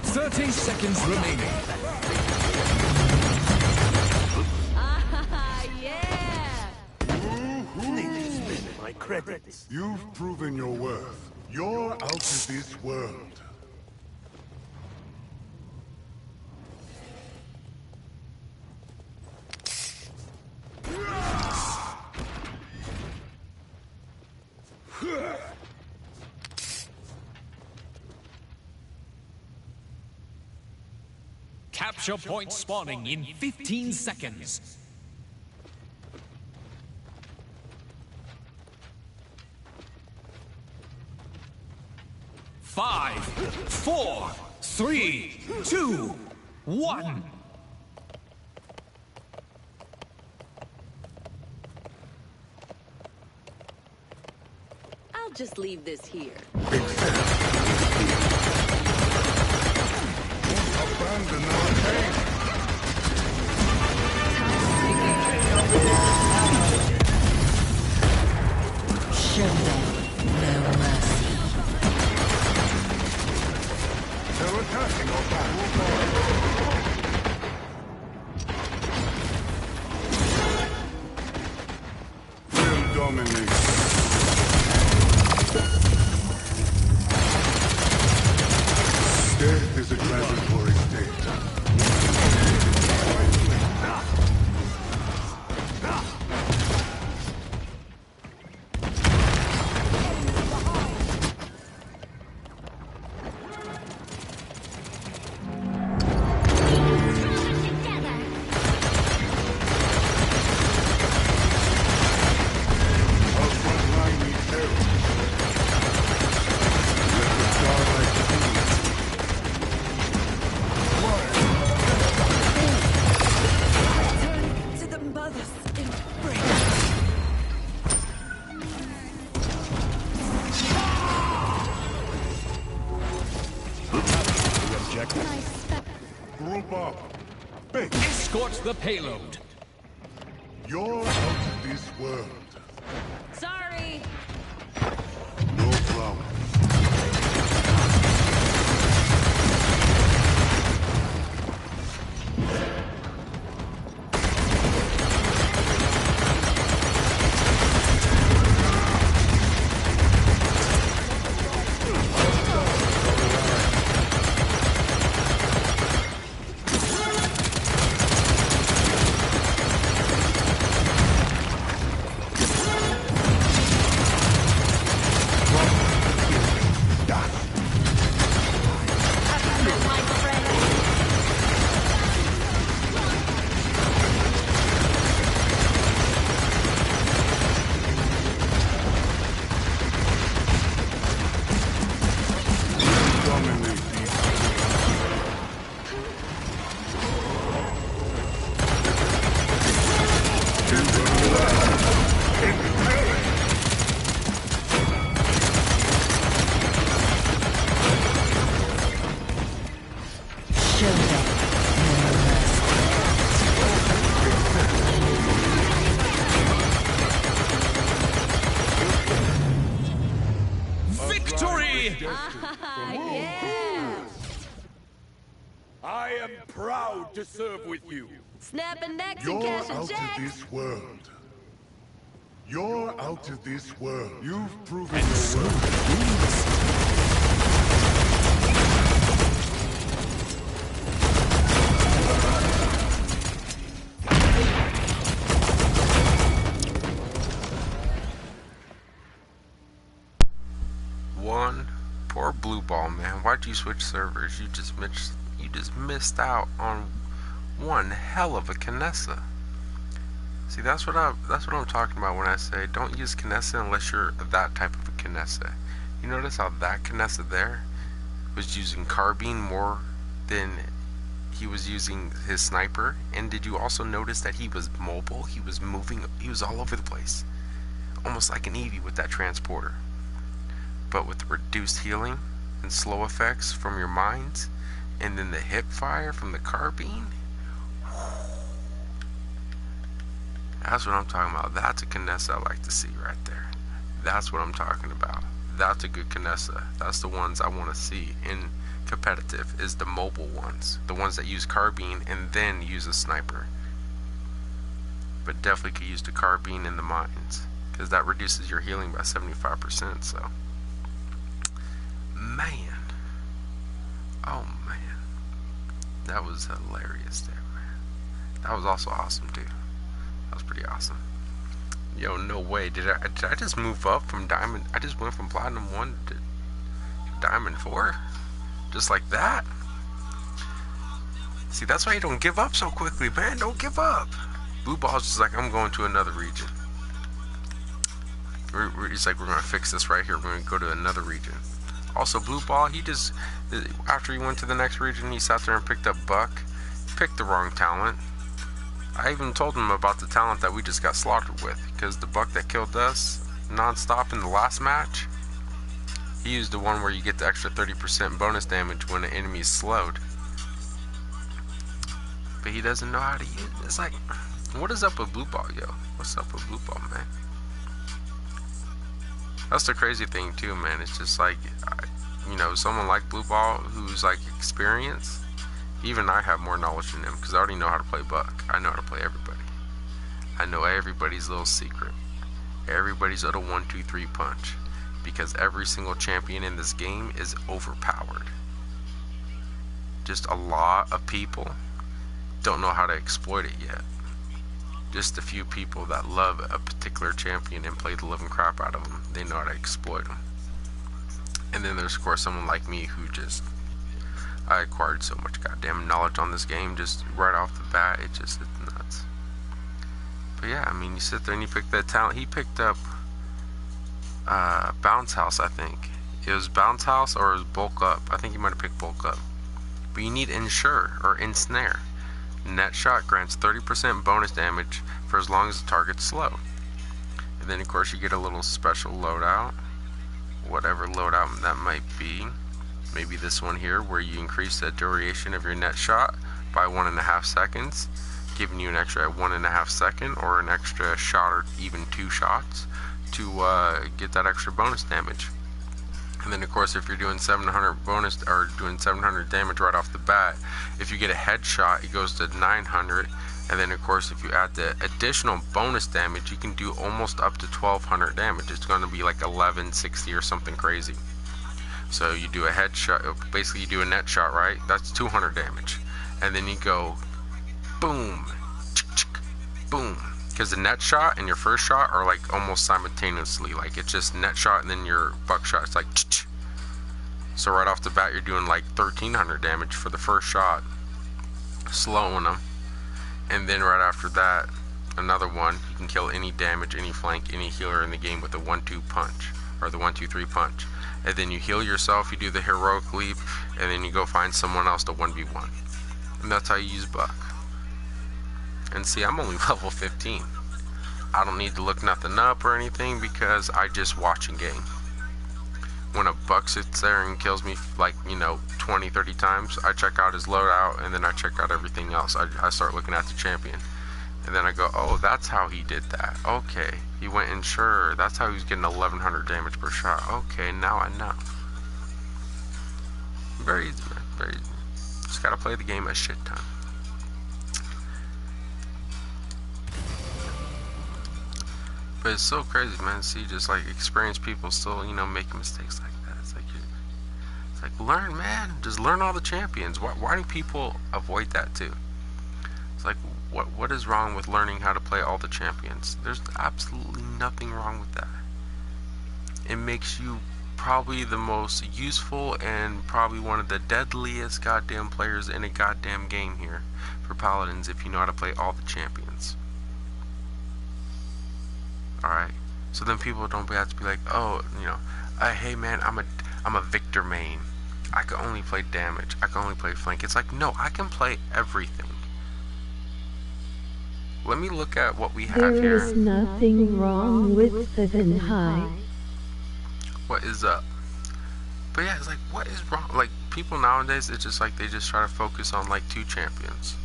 30 seconds remaining.
Ah, yeah!
Need to spend my credits.
You've proven your worth. You're out of this world.
Capture point spawning in 15 seconds. 5, 4, 3, 2, 1.
I'll just leave this here.
Abandon our pain.
Show them no mercy.
They're attacking our back. We'll dominate. Death is a tragedy.
What can I expect?
Group up. Big.
Escort the payload.
You're out of this world.
Sorry.
No problem.
Victory!
Yeah.
I am proud to serve with you.
Snapping necks and
You're
cashing
out of
checks.
this world. You're out of this world. You've proven your worth.
Poor Blue Ball, man. Why'd you switch servers? You just missed out on one hell of a Kinessa. See, that's what I'm talking about when I say don't use Kinessa unless you're that type of a Kinessa. You notice how that Kinessa there was using carbine more than he was using his sniper? And did you also notice that he was mobile? He was moving, he was all over the place. Almost like an Eevee with that transporter. But with reduced healing and slow effects from your mines, and then the hip fire from the carbine. That's what I'm talking about. That's a Kinessa I like to see right there. That's what I'm talking about. That's a good Kinessa. That's the ones I want to see in competitive, is the mobile ones. The ones that use carbine and then use a sniper. But definitely could use the carbine in the mines, because that reduces your healing by 75%, so. Man. Oh man. That was hilarious there, man. That was also awesome too. That was pretty awesome. Yo, no way. Did I just move up from Diamond? I just went from Platinum 1 to Diamond 4? Just like that? See, that's why you don't give up so quickly, man. Don't give up. Blue Ball's just like, I'm going to another region. He's like, we're going to fix this right here. We're going to go to another region. Also, Blue Ball, he just, after he went to the next region, he sat there and picked up Buck. Picked the wrong talent. I even told him about the talent that we just got slaughtered with, because the Buck that killed us non-stop in the last match, he used the one where you get the extra 30% bonus damage when an enemy is slowed. But he doesn't know how to use it. It's like, what is up with Blue Ball, yo? What's up with Blue Ball, man? That's the crazy thing too, man. It's just like, you know, someone like Blue Ball who's like experienced, even I have more knowledge than him, because I already know how to play Buck. I know how to play everybody. I know everybody's little secret, everybody's little 1, 2, 3 punch, because every single champion in this game is overpowered. Just a lot of people don't know how to exploit it yet. Just a few people that love a particular champion and play the living crap out of them, they know how to exploit them. And then there's of course someone like me who just, I acquired so much goddamn knowledge on this game just right off the bat. It's nuts. But yeah, I mean, you sit there and you pick that talent. He picked up Bounce House, I think. It was Bounce House or it was Bulk Up. I think he might have picked Bulk Up. But you need Ensure or Ensnare. Net shot grants 30% bonus damage for as long as the target's slow. And then of course you get a little special loadout. Whatever loadout that might be. Maybe this one here, where you increase the duration of your net shot by 1.5 seconds, giving you an extra 1.5 second or an extra shot or even 2 shots to get that extra bonus damage. And then of course, if you're doing 700 bonus or doing 700 damage right off the bat, if you get a headshot, it goes to 900. And then of course, if you add the additional bonus damage, you can do almost up to 1200 damage. It's going to be like 1160 or something crazy. So you do a headshot, basically you do a net shot, right? That's 200 damage. And then you go boom, boom. Because the net shot and your first shot are like almost simultaneously. Like it's just net shot and then your buckshot. It's like so right off the bat you're doing like 1300 damage for the first shot, slowing them. And then right after that, another one. You can kill any damage, any flank, any healer in the game with a 1-2 punch or the 1-2-3 punch. And then you heal yourself. You do the heroic leap, and then you go find someone else to 1v1. And that's how you use Buck. And see, I'm only level 15. I don't need to look nothing up or anything because I just watch and game. When a Buck sits there and kills me like, 20, 30 times, I check out his loadout and then I check out everything else. I start looking at the champion. And then I go, oh, that's how he did that. Okay, he went in sure. That's how he was getting 1100 damage per shot. Okay, now I know. Very easy, man. Very easy. Just gotta play the game a shit ton. But it's so crazy, man. See, just like experienced people still, making mistakes like that. It's like learn, man. Just learn all the champions. Why do people avoid that too? It's like, what is wrong with learning how to play all the champions? There's absolutely nothing wrong with that. It makes you probably the most useful and probably one of the deadliest goddamn players in a goddamn game here for Paladins if you know how to play all the champions. Alright, so then people don't have to be like, oh, hey man, I'm a Victor main. I can only play damage. I can only play flank. It's like, no, I can play everything. Let me look at what we have here.
There is nothing wrong with the then high.
What is up? But yeah, it's like, what is wrong? Like, people nowadays, it's just like they just try to focus on like 2 champions.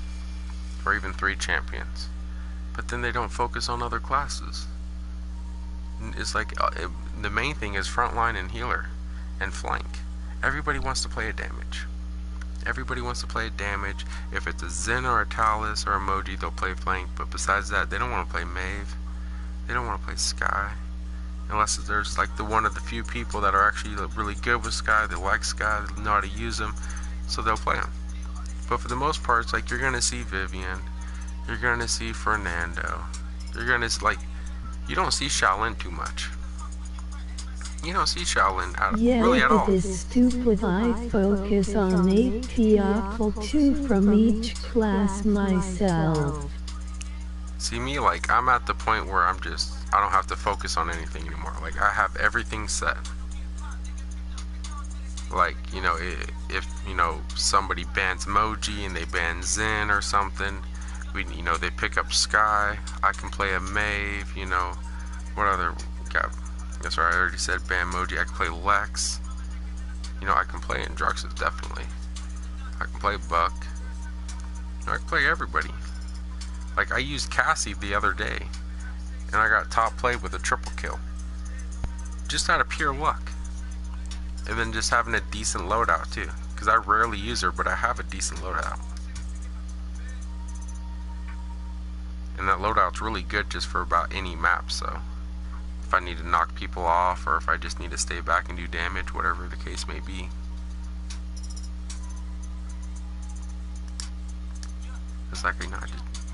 Or even 3 champions. But then they don't focus on other classes. It's like, the main thing is frontline and healer and flank. Everybody wants to play a damage. Everybody wants to play a damage. If it's a Zen or a Talus or emoji, they'll play flank. But besides that, they don't want to play Mave. They don't want to play Sky. Unless there's like one of the few people that are actually really good with Sky. They like Sky. They know how to use them. So they'll play them. But for the most part, it's like you're going to see Vivian. You're going to see Fernando. You're going to, like, you don't see Shaolin too much. You don't see Shaolin really at all.
Yeah, it is stupid. I focus on AP 2 from each class myself.
See me, like, I'm at the point where I don't have to focus on anything anymore. Like, I have everything set. Like, if somebody bans Moji and they ban Zen or something, they pick up Sky, I can play a Mave, what other, that's right, I already said ban Moji, I can play Lex, I can play Androxus, definitely, I can play Buck, I can play everybody. Like, I used Cassie the other day, and I got top play with a triple kill, just out of pure luck, and then just having a decent loadout too, because I rarely use her, but I have a decent loadout. And that loadout's really good just for about any map, so if I need to knock people off or if I just need to stay back and do damage, whatever the case may be. It's like,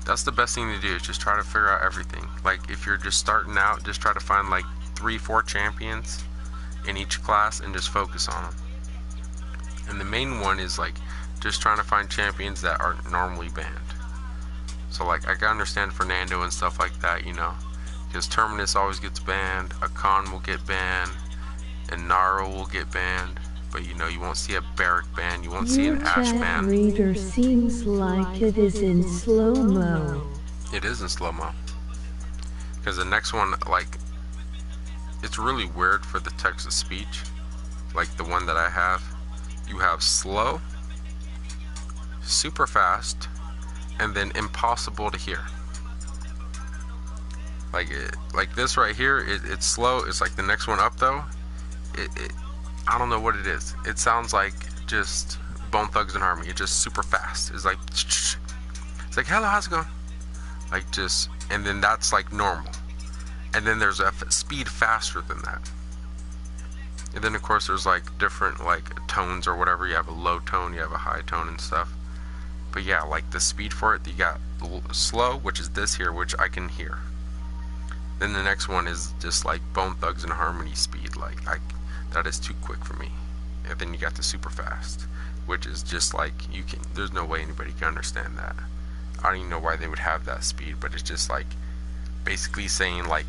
that's the best thing to do, is just try to figure out everything. Like, if you're just starting out, just try to find like 3-4 champions in each class and just focus on them. And the main one is like just trying to find champions that aren't normally banned. So like, I can understand Fernando and stuff like that, because Terminus always gets banned, Akan will get banned, and Naro will get banned, but you won't see a Barrack ban, you won't see an Ash ban.
Your chat reader seems like it is in slow-mo.
It is in slow-mo. Because the next one, like, it's really weird for the text-to-speech, like the one that I have. you have slow, super fast, and then impossible to hear. Like this right here, it's slow. It's like the next one up though. I don't know what it is. It sounds like just Bone Thugs and Harmony. It's just super fast. It's like hello, how's it going? Like just, and then that's like normal. And then there's a speed faster than that. And then of course there's like different like tones or whatever. You have a low tone, you have a high tone and stuff. But yeah, like the speed for it, you got slow, which is this here, which I can hear. Then the next one is just like Bone Thugs and Harmony speed. Like that is too quick for me. And then you got the super fast, which is just like there's no way anybody can understand that. I don't even know why they would have that speed, but it's just like basically saying like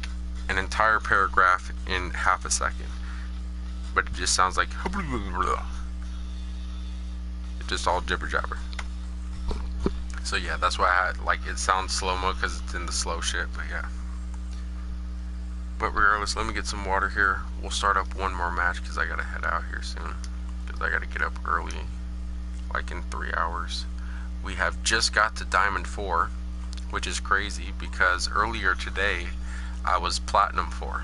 an entire paragraph in half a second. But it just sounds like it's just all jibber jabber. So yeah, that's why I had, like, it sounds slow-mo because it's in the slow shit, but yeah. But regardless, let me get some water here. We'll start up one more match because I gotta head out here soon. Because I gotta get up early, like in 3 hours. We have just got to Diamond 4, which is crazy because earlier today I was Platinum 4.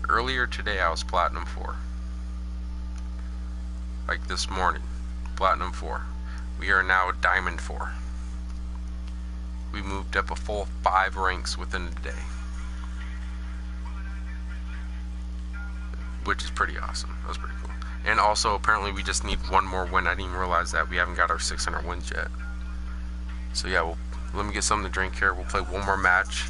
Earlier today I was Platinum 4. Like this morning, Platinum 4. We are now Diamond 4. We moved up a full 5 ranks within a day. Which is pretty awesome. That was pretty cool. And also, apparently we just need one more win. I didn't even realize that. We haven't got our 600 wins yet. So yeah, let me get something to drink here. We'll play one more match.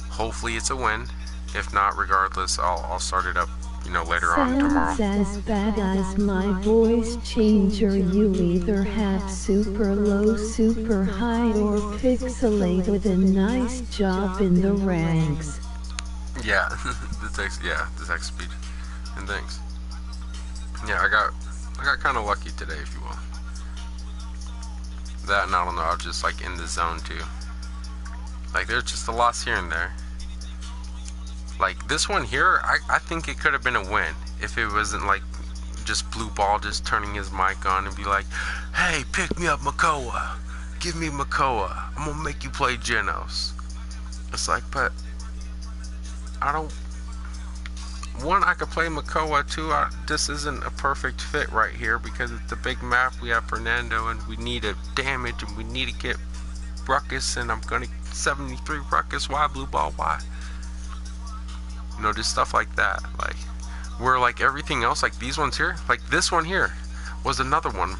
Hopefully it's a win. If not, regardless, I'll start it up, you know, later on tomorrow.
Sounds as bad as my voice changer. You either have super low, super high, or pixelate with a nice job in the ranks.
Yeah, the text speed. And thanks. Yeah, I got kind of lucky today, if you will. That and I don't know, I was just like in the zone too. Like there's just a loss here and there. Like this one here, I think it could have been a win if it wasn't like just Blue Ball just turning his mic on and be like, hey, pick me up Makoa. Give me Makoa. I'm gonna make you play Genos. It's like, but I don't. One, I could play Makoa. Two, this isn't a perfect fit right here because it's a big map. We have Fernando and we need a damage and we need to get Ruckus, and I'm gonna 73 Ruckus. Why Blue Ball? Why? You know, just stuff like that. Like, where like everything else, like these ones here, like this one here was another one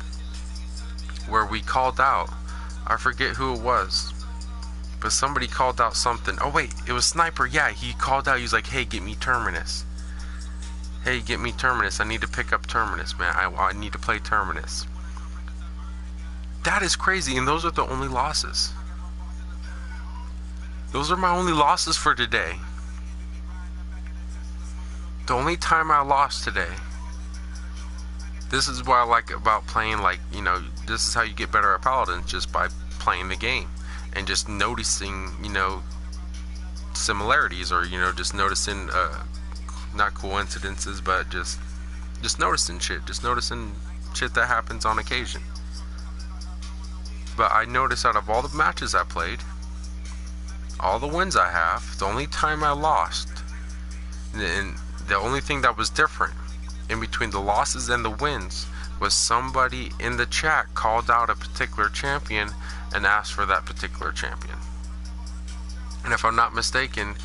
where we called out. I forget who it was, but somebody called out something. Oh wait, it was Sniper. Yeah, he called out. He was like, hey, get me Terminus. Hey, get me Terminus. I need to pick up Terminus, man. I need to play Terminus. That is crazy, and those are the only losses. Those are my only losses for today. The only time I lost today. This is what I like about playing, like, you know, this is how you get better at Paladins, just by playing the game. And just noticing, you know, similarities, or, you know, just noticing, not coincidences, but just noticing shit. Just noticing shit that happens on occasion. But I noticed out of all the matches I played, all the wins I have, the only time I lost, and the only thing that was different in between the losses and the wins was somebody in the chat called out a particular champion and asked for that particular champion. And if I'm not mistaken,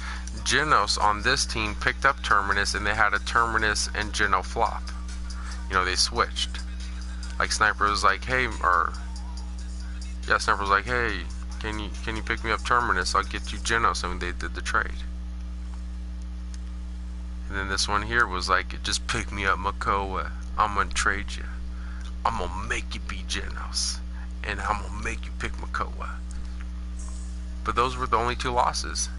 Genos on this team picked up Terminus, and they had a Terminus and Geno flop. You know, they switched. Like Sniper was like, hey, Sniper was like, hey, can you pick me up Terminus? I'll get you Genos, and they did the trade. And then this one here was like, just pick me up Makoa. I'm gonna trade you. I'm gonna make you be Genos, and I'm gonna make you pick Makoa. But those were the only 2 losses.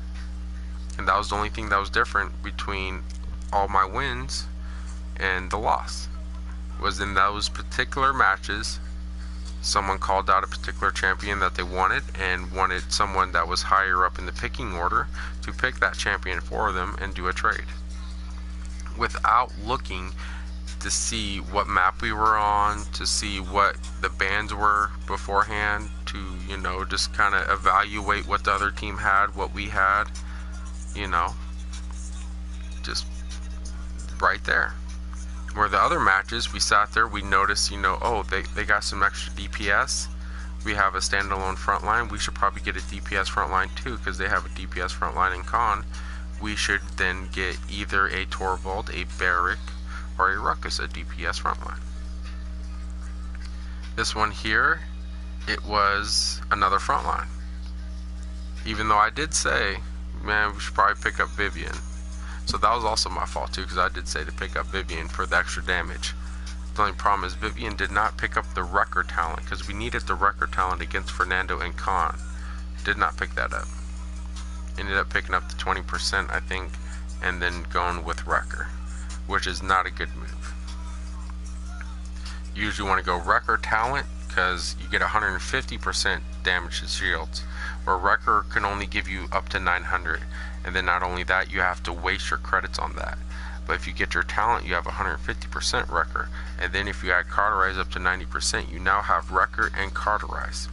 And that was the only thing that was different between all my wins and the loss. Was in those particular matches, someone called out a particular champion that they wanted, and wanted someone that was higher up in the picking order to pick that champion for them and do a trade. Without looking to see what map we were on, to see what the bans were beforehand, to, you know, just kind of evaluate what the other team had, what we had, you know, just right there. Where the other matches, we sat there, we noticed, you know, oh, they got some extra DPS. We have a standalone front line. We should probably get a DPS front line too, because they have a DPS front line in Con. We should then get either a Torvald, a Barrack, or a Ruckus, a DPS front line. This one here, it was another front line. Even though I did say, man, we should probably pick up Vivian. So that was also my fault too, because I did say to pick up Vivian for the extra damage. The only problem is Vivian did not pick up the Wrecker talent, because we needed the Wrecker talent against Fernando and Khan. Did not pick that up. Ended up picking up the 20%, I think, and then going with Wrecker, which is not a good move. You usually want to go Wrecker talent, because you get 150% damage to shields, where Wrecker can only give you up to 900, and then not only that, you have to waste your credits on that. But if you get your talent, you have 150% Wrecker, and then if you add Cauterize up to 90%, you now have Wrecker and Cauterize.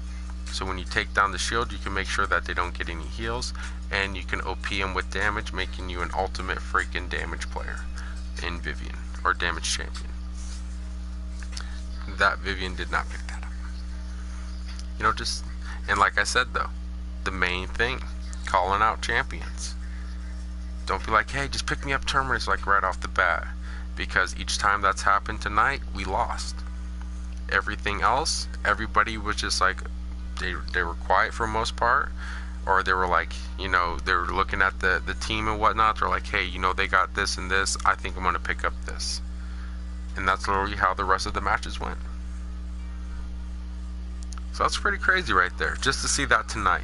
So when you take down the shield, you can make sure that they don't get any heals, and you can OP them with damage, making you an ultimate freaking damage player in Vivian, or damage champion. That Vivian did not pick that up. You know, just, and like I said though, the main thing, calling out champions. Don't be like, hey, just pick me up Terminus like right off the bat, because each time that's happened tonight, we lost. Everything else, everybody was just like, they were quiet for the most part, or they were like, you know, they were looking at the team and whatnot. They're like, hey, you know, they got this and this, I think I'm going to pick up this. And that's literally how the rest of the matches went. So that's pretty crazy right there, just to see that tonight.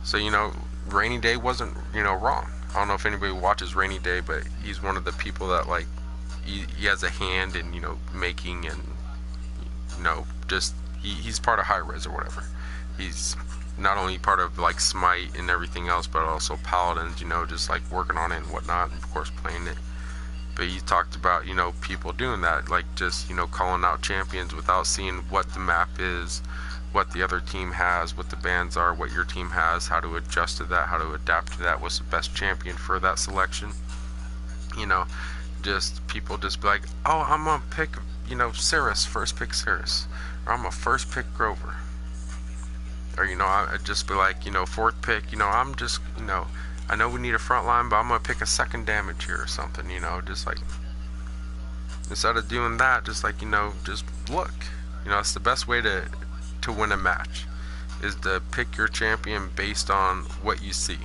So, you know, Rainy Day wasn't, you know, wrong. I don't know if anybody watches Rainy Day, but he's one of the people that, like, he has a hand in, you know, making and, you know, just, he's part of High Res or whatever. He's not only part of, like, Smite and everything else, but also Paladins, you know, just, like, working on it and whatnot, and, of course, playing it. But he talked about, you know, people doing that, like, just, you know, calling out champions without seeing what the map is, what the other team has, what the bans are, what your team has, how to adjust to that, how to adapt to that, what's the best champion for that selection. You know, just people just be like, oh, I'm gonna pick, you know, Cirrus, first pick Cirrus, or I'm gonna first pick Grover, or, you know, I'd just be like, you know, fourth pick, you know, I'm just, you know, I know we need a front line, but I'm gonna pick a second damage here or something, you know, just like, instead of doing that, just like, you know, just look, you know, it's the best way to win a match, is to pick your champion based on what you see.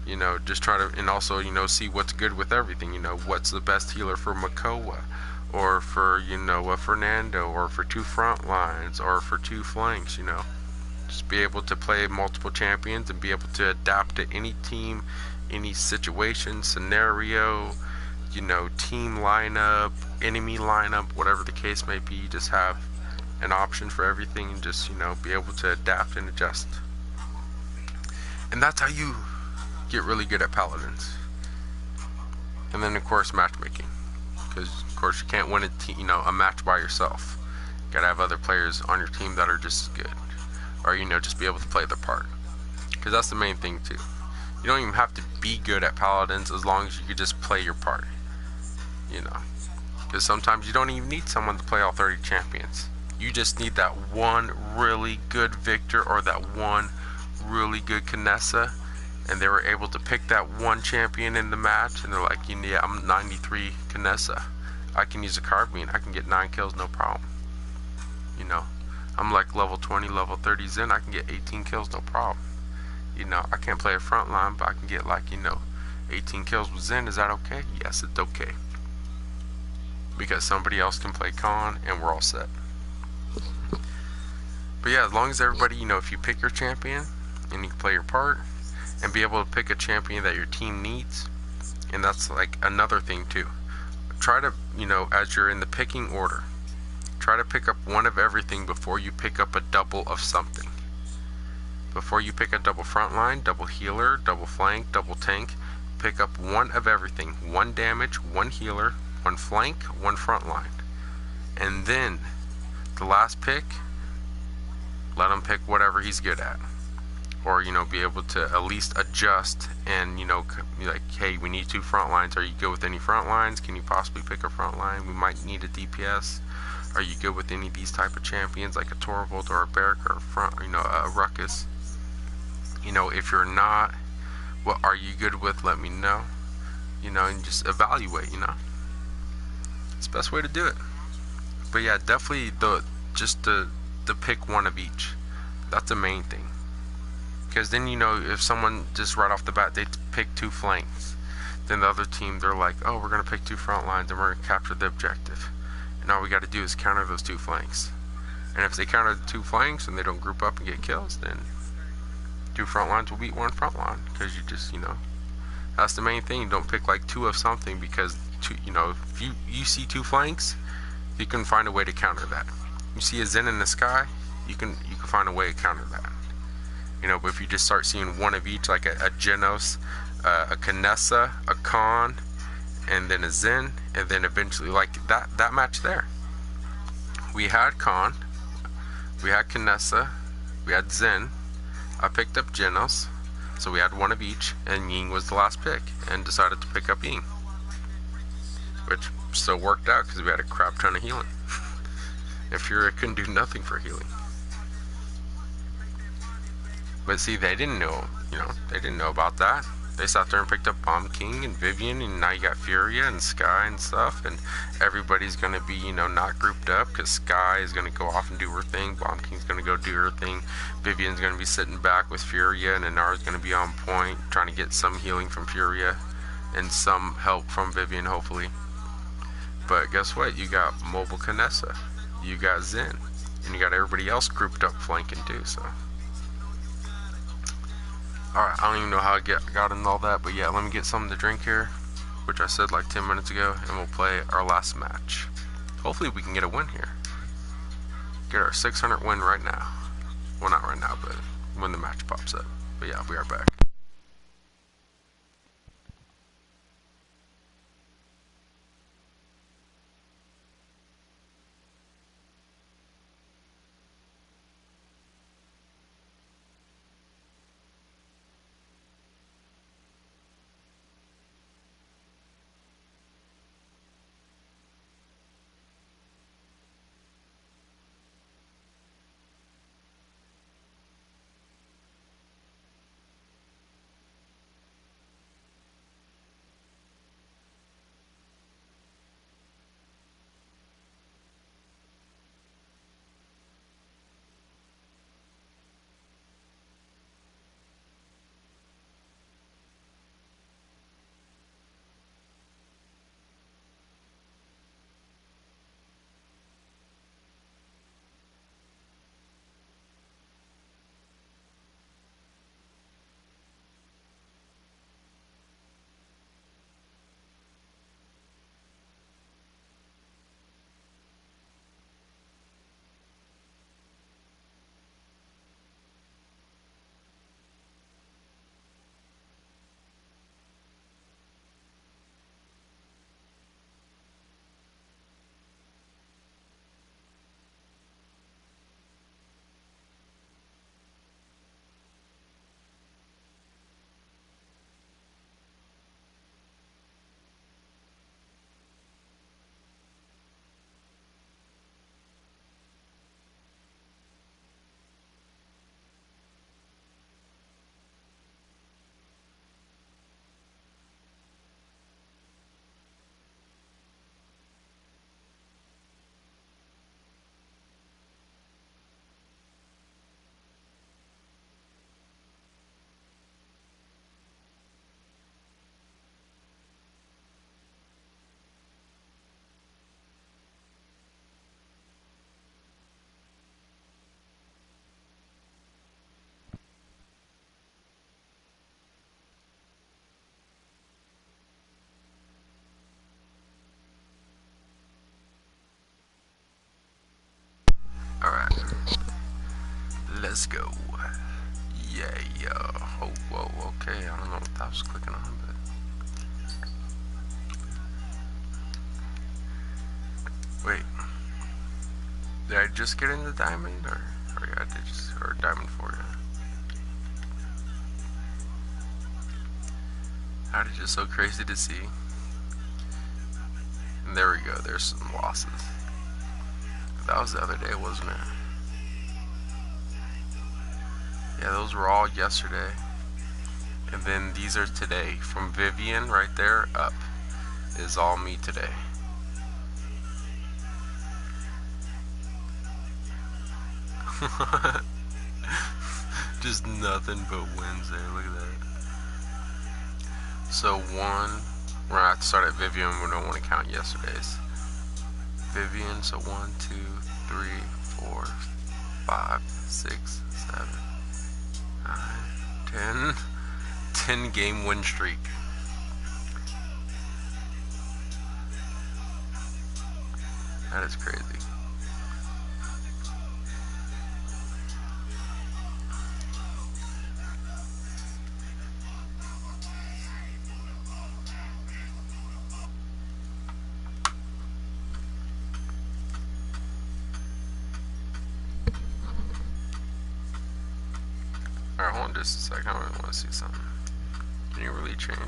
You know, just try to, and also, you know, see what's good with everything. You know, what's the best healer for Makoa, or for, you know, a Fernando, or for two front lines, or for two flanks. You know, just be able to play multiple champions and be able to adapt to any team, any situation, scenario, you know, team lineup, enemy lineup, whatever the case may be. Just have an option for everything, and just, you know, be able to adapt and adjust. And that's how you get really good at Paladins. And then, of course, matchmaking, because of course you can't win a match by yourself. You gotta have other players on your team that are just as good, or, you know, just be able to play their part, because that's the main thing too. You don't even have to be good at Paladins, as long as you could just play your part, you know, because sometimes you don't even need someone to play all 30 champions. You just need that one really good Victor, or that one really good Kinessa, and they were able to pick that one champion in the match, and they're like, yeah, I'm 93 Kinessa, I can use a carbine, I can get 9 kills, no problem. You know, I'm like level 20, level 30 Zen, I can get 18 kills, no problem. You know, I can't play a front line, but I can get, like, you know, 18 kills with Zen. Is that okay? Yes, it's okay, because somebody else can play Con, and we're all set. But yeah, as long as everybody, you know, if you pick your champion and you can play your part and be able to pick a champion that your team needs, and that's like another thing too. Try to, you know, as you're in the picking order, try to pick up one of everything before you pick up a double of something. Before you pick a double front line, double healer, double flank, double tank, pick up one of everything. One damage, one healer, one flank, one front line. And then the last pick, let him pick whatever he's good at. Or, you know, be able to at least adjust and, you know, be like, hey, we need 2 front lines. Are you good with any front lines? Can you possibly pick a front line? We might need a DPS. Are you good with any of these type of champions, like a Torvald or a Barrack or a front, you know, a Ruckus? You know, if you're not, what are you good with? Let me know. You know, and just evaluate, you know. It's the best way to do it. But yeah, definitely just to pick one of each. That's the main thing. Because then, you know, if someone just right off the bat, they pick 2 flanks, then the other team, they're like, oh, we're going to pick 2 front lines and we're going to capture the objective. And all we got to do is counter those 2 flanks. And if they counter the 2 flanks and they don't group up and get kills, then 2 front lines will beat 1 front line. Because you just, you know, that's the main thing. You don't pick like 2 of something, because, you know, if you see 2 flanks, you can find a way to counter that. You see a Zen in the sky, you can find a way to counter that. You know, but if you just start seeing one of each, like a Genos, a Kinessa, a Khan, and then a Zen, and then eventually, like that match there, we had Khan, we had Kinessa, we had Zen. I picked up Genos, so we had one of each, and Ying was the last pick, and decided to pick up Ying, which still worked out because we had a crap ton of healing. If Furia couldn't do nothing for healing. But see, they didn't know, you know, they didn't know about that. They sat there and picked up Bomb King and Vivian, and now you got Furia and Sky and stuff, and everybody's going to be, you know, not grouped up, because Sky is going to go off and do her thing, Bomb King's going to go do her thing, Vivian's going to be sitting back with Furia, and Inara's going to be on point, trying to get some healing from Furia, and some help from Vivian, hopefully. But guess what? You got Mobile Kinessa, you got Zen, and you got everybody else grouped up flanking too, so... Alright, I don't even know how I got into all that, but yeah, let me get something to drink here, which I said like 10 minutes ago, and we'll play our last match. Hopefully we can get a win here. Get our 600 win right now. Well, not right now, but when the match pops up. But yeah, we are back. Alright. Let's go. Yeah. Oh, whoa, okay. I don't know what that was clicking on, but... Wait. Did I just get into diamond, or yeah, I did just, or diamond 4, yeah. That is just so crazy to see. And there we go, there's some losses. That was the other day, wasn't it? Yeah, those were all yesterday. And then these are today. From Vivian right there up is all me today. Just nothing but wins there. Look at that. So one, we're gonna have to start at Vivian. We don't want to count yesterday's. Vivian. So 1, 2, 3, 4, 5, 6, 7, 9, 10 game win streak. That is crazy. Alright, hold on just a second. I really want to see something. Can you really change?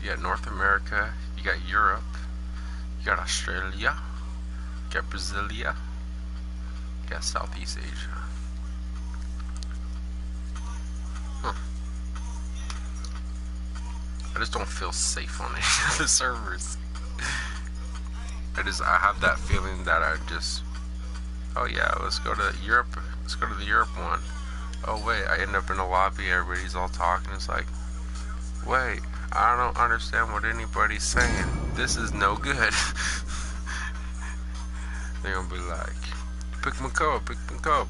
You got North America, you got Europe, you got Australia, you got Brasilia, you got Southeast Asia. Huh. I just don't feel safe on any of the servers. I have that feeling that I just, oh yeah, let's go to Europe, let's go to the Europe one. Oh wait, I end up in a lobby, everybody's all talking, it's like, wait, I don't understand what anybody's saying. This is no good. They're gonna be like, pick McCall,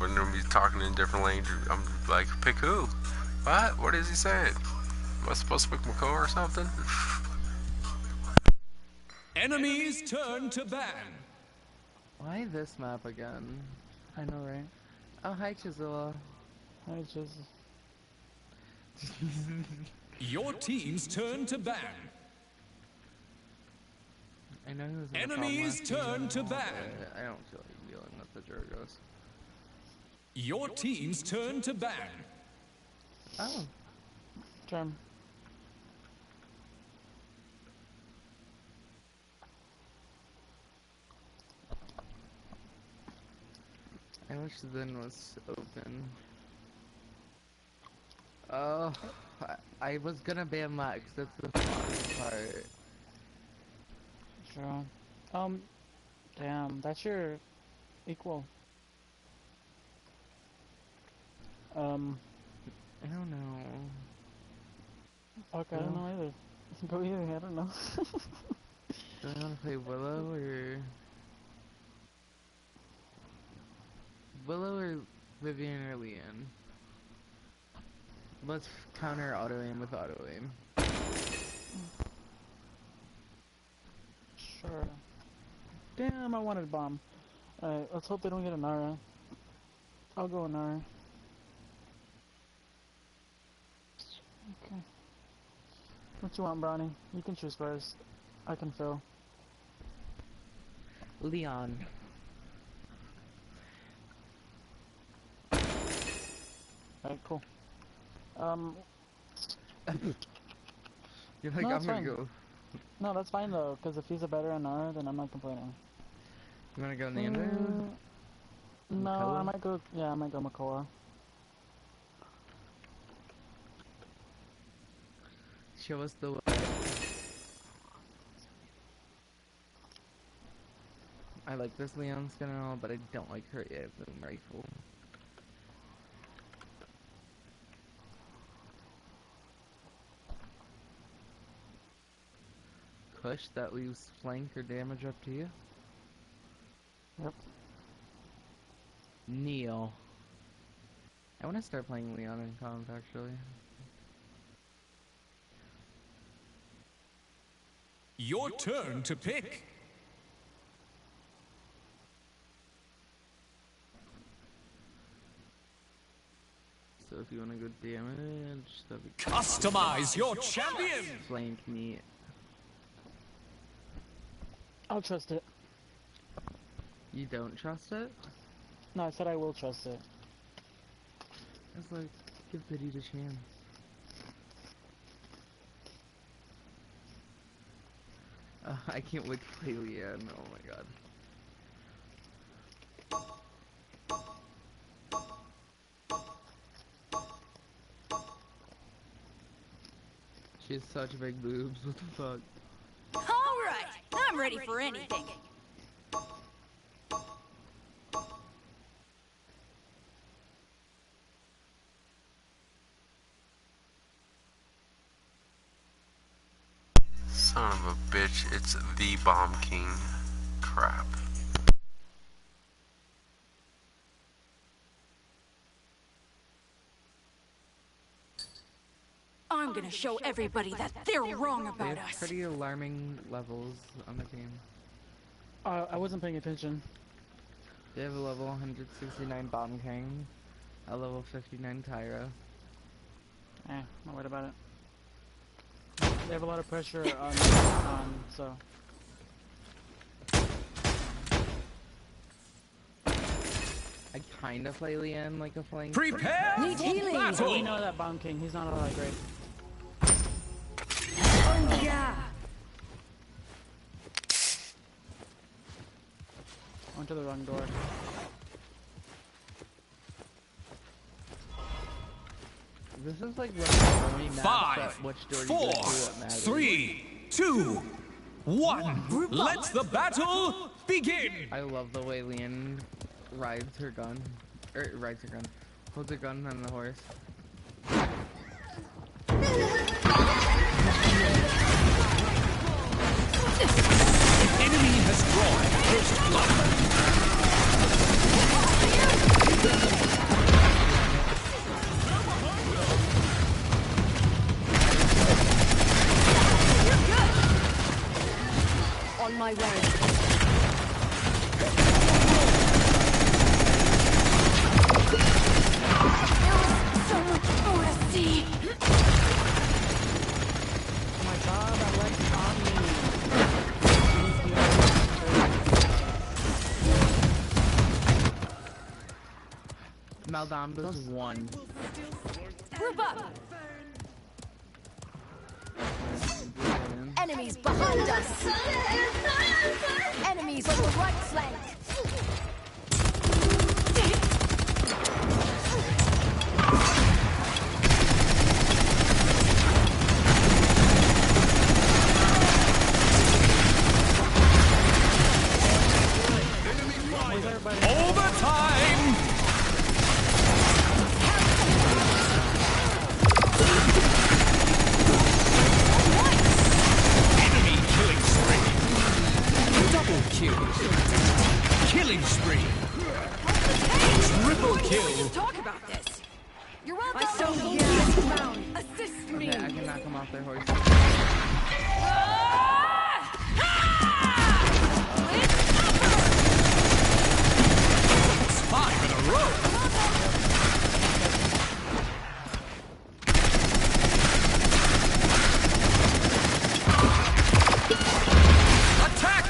and they're gonna be talking in different languages. I'm like, pick who? What? What is he saying? Am I supposed to pick McCall or something?
Enemies turn to ban.
Why this map again? I know, right? Oh, hi, Chisella. Hi, Chisel.
Your team's turn to ban.
I know who's
Enemies turn to ban.
I don't feel like dealing with the Jurgos.
Your team's turn to ban.
Oh. Charm. I wish the bin was open. Oh, I was gonna ban Max, that's the fun part.
Sure. Damn, that's your equal.
I don't know.
Fuck, I don't know either. Go either, I don't know.
Do I wanna play Willow or Vivian or Leanne? Let's counter auto aim with auto aim.
Sure. Damn, I wanted a bomb. Alright, let's hope they don't get a Nara. I'll go Nara. Okay. What you want, Brownie? You can choose first. I can fill.
Leon.
Alright, cool.
You're like,
no,
I'm gonna go.
No, that's fine though, because if he's a better NR, then I'm not complaining.
You wanna go Nando?
No, I might go, yeah, I might go Makoa.
Show us the way. I like this Leon skin and all, but I don't like her boom rifle. Push, that leaves flank or damage up to you.
Yep.
Neil. I want to start playing Leon in comp actually.
Your turn to pick.
So if you want a good damage. That'd be
Customize your champion!
Flank me.
I'll trust it.
You don't trust it?
No, I said I will trust it.
It's like, give Biddy the chance. I can't wait to play Leanne, oh my god. She has such big boobs, what the fuck?
Alright, I'm ready for anything.
Son of a bitch, it's the Bomb King. Crap.
I'm gonna show everybody that they're wrong
They
about
have
us.
pretty alarming levels on the team.
I wasn't paying attention.
They have a level 169 Bomb King, a level 59 Tyra.
Not worried about it. They have a lot of pressure on so.
I kind of play Leanne like a flank.
Prepare
Need
for
healing!
battle!
We know that Bomb King, he's not all that great.
Oh yeah!
Went to the wrong door.
This is like one of the only maps
Five,
that which door
4,
you go to what matters.
3, 2, 1. Let the battle begin!
I love the way Leanne rides her gun. Holds her gun on the horse.
The enemy has drawn first blood.
On my way. So much more to see.
Oh my god, I like Omni.
Maldamba's 1.
Group up. Enemies behind us. Enemies on the right flank.
Overtime! Enemy killing spree. Double kill. Killing spree. Triple kill.
Talk about this. You're welcome.
I saw you.
Assist me.
Okay, I can knock them off their horse.
It's 5 in a row. Attack!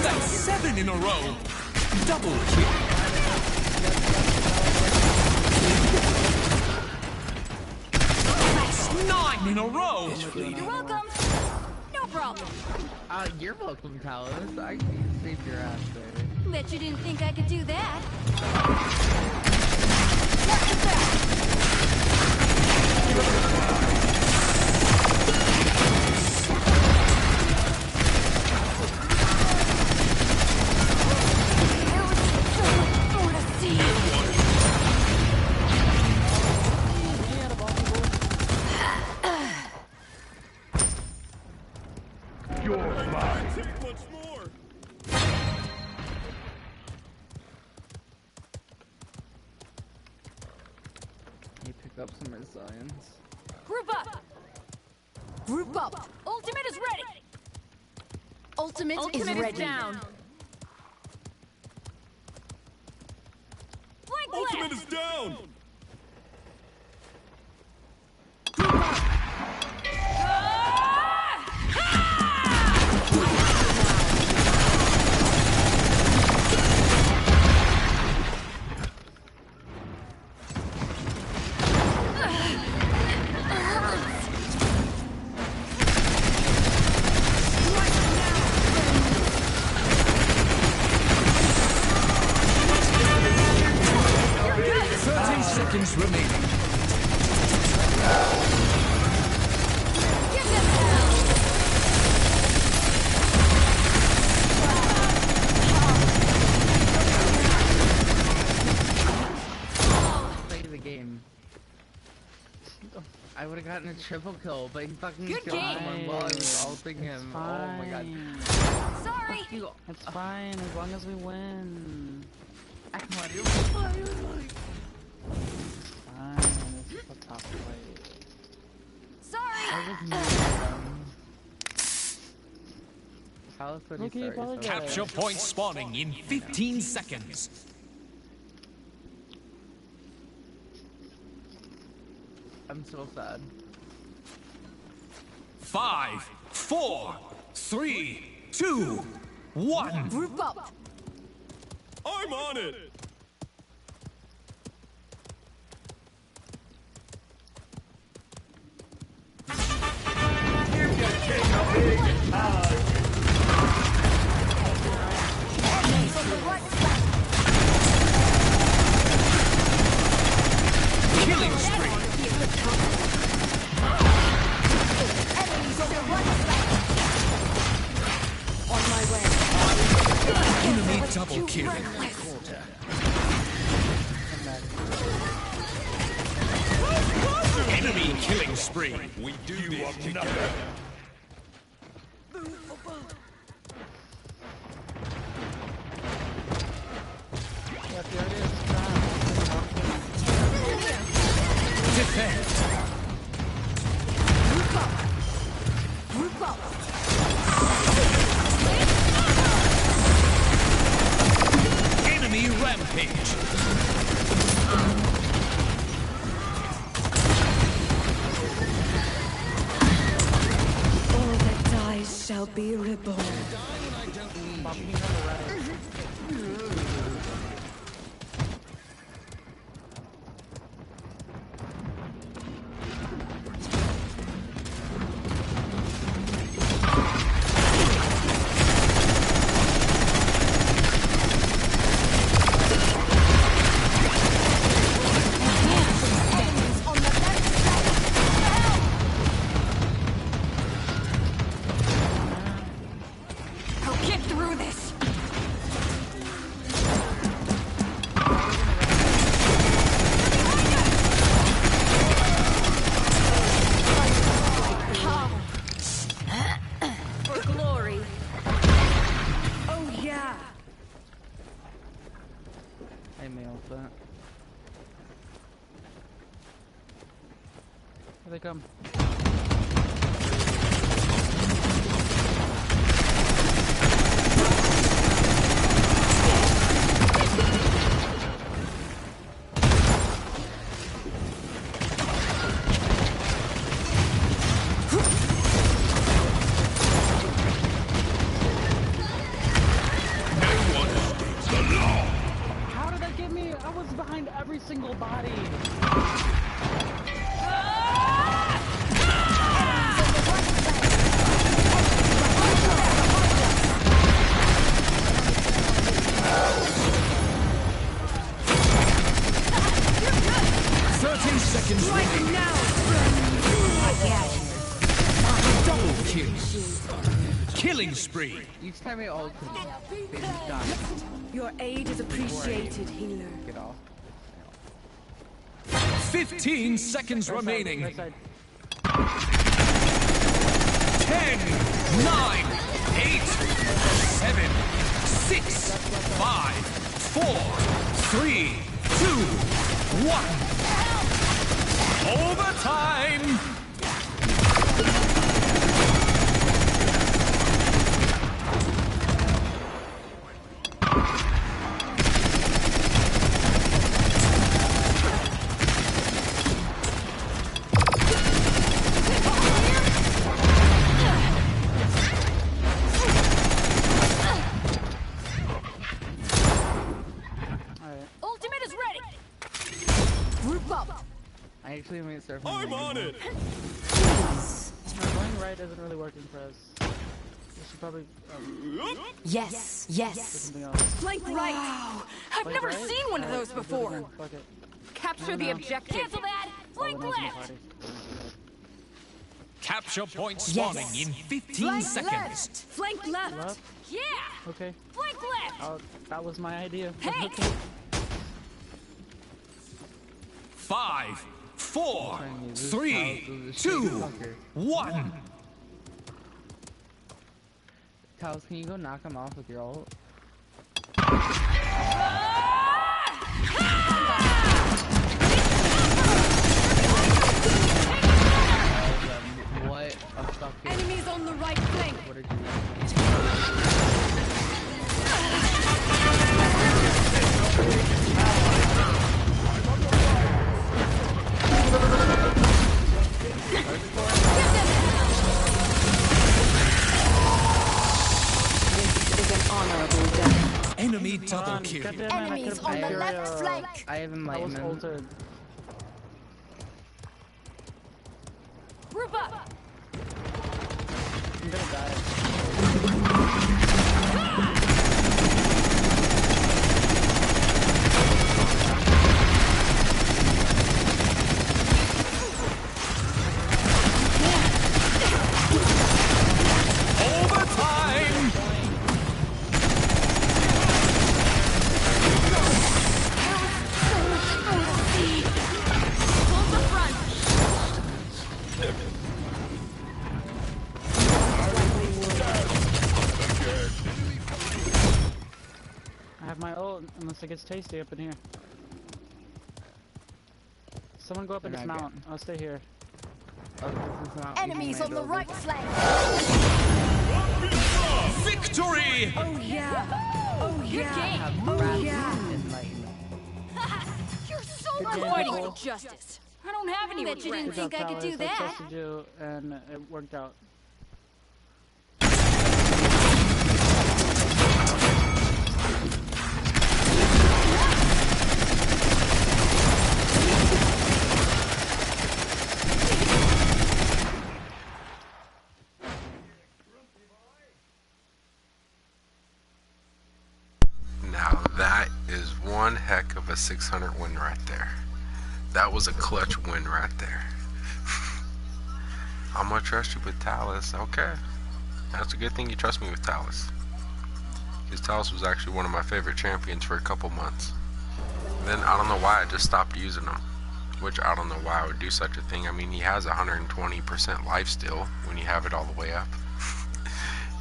That's 7 in a row. Double kill. That's 9 in a row.
You're welcome. No problem.
You're welcome, Talos. I saved your ass there.
Bet you didn't think I could do that.
You're mine.
Once more.
up some resilience.
Group up! Group up! Ultimate is ready! Ultimate is ready. Down.
Ultimate is down! Seconds remaining.
Play the game. I would have gotten a triple kill, but he fucking
Good
killed
game.
someone while I was ulting him. Oh my god.
Sorry!
It's fine as long as we win.
I want to fire.
Fine, this is a top fight.
Sorry!
I just knew them. Tell us what
Okay,
he's sorry.
apologize.
Capture point spawning in 15 seconds.
I'm so sad.
5, 4, 3, 2, 1.
Group up!
I'm on it. Killing spree.
On my way.
Enemy double kill. Enemy killing spree. We do this together. Defend.
Group up! Group up!
Enemy rampage.
All that dies shall be reborn.
I'll get through this! For glory!
Oh yeah!
I mailed that.
Here they come. How did that get me? I was behind every single body.
Seconds remaining. Double kill. Killing spree.
Each time I ult him, they just die.
Your aid is appreciated, healer.
Get off.
15 seconds remaining.
Right side.
10, 9, 8, 7, 6, 5, 4, 3, 2, 1. Overtime!
Ultimate is ready. Group up.
I actually might start.
I'm on it.
Going right isn't really working for us. We should probably.
Yes, yes.
Something else.
Flank right. Wow. I've
Flank
never
right?
seen one of those
Alright,
before.
do it again. Fuck it.
Capture the objective. Cancel that. Flank
Oh,
left.
party.
Capture point spawning in 15
Flank
seconds.
left. Flank left.
Left?
Yeah.
Okay.
Flank left.
Oh, that was my idea.
Hey.
Okay.
5, 4, 3, 2, 1.
Talos, can you go knock him off with your ult? What a fucking...
Enemies on the right flank.
What did you do?
Enemy double kill.
Enemies on the left flank.
I have enlightenment.
Group up.
I'm gonna die.
Overtime!
I have my ult unless it gets tasty up in here. Someone go up and dismount. I'll stay here.
Enemies on the right flank.
Victory!
Oh yeah. Oh yeah. Oh yeah. You're so fighting for justice. I don't have any
Good
regrets.
job, Talos. I trusted you, and it worked out.
Now that is one heck of a 600 win right there. That was a clutch win right there. I'm gonna trust you with Talos. Okay. That's a good thing you trust me with Talos. Because Talos was actually one of my favorite champions for a couple months. Then I don't know why I just stopped using him. Which I don't know why I would do such a thing. I mean, he has 120% life steal when you have it all the way up.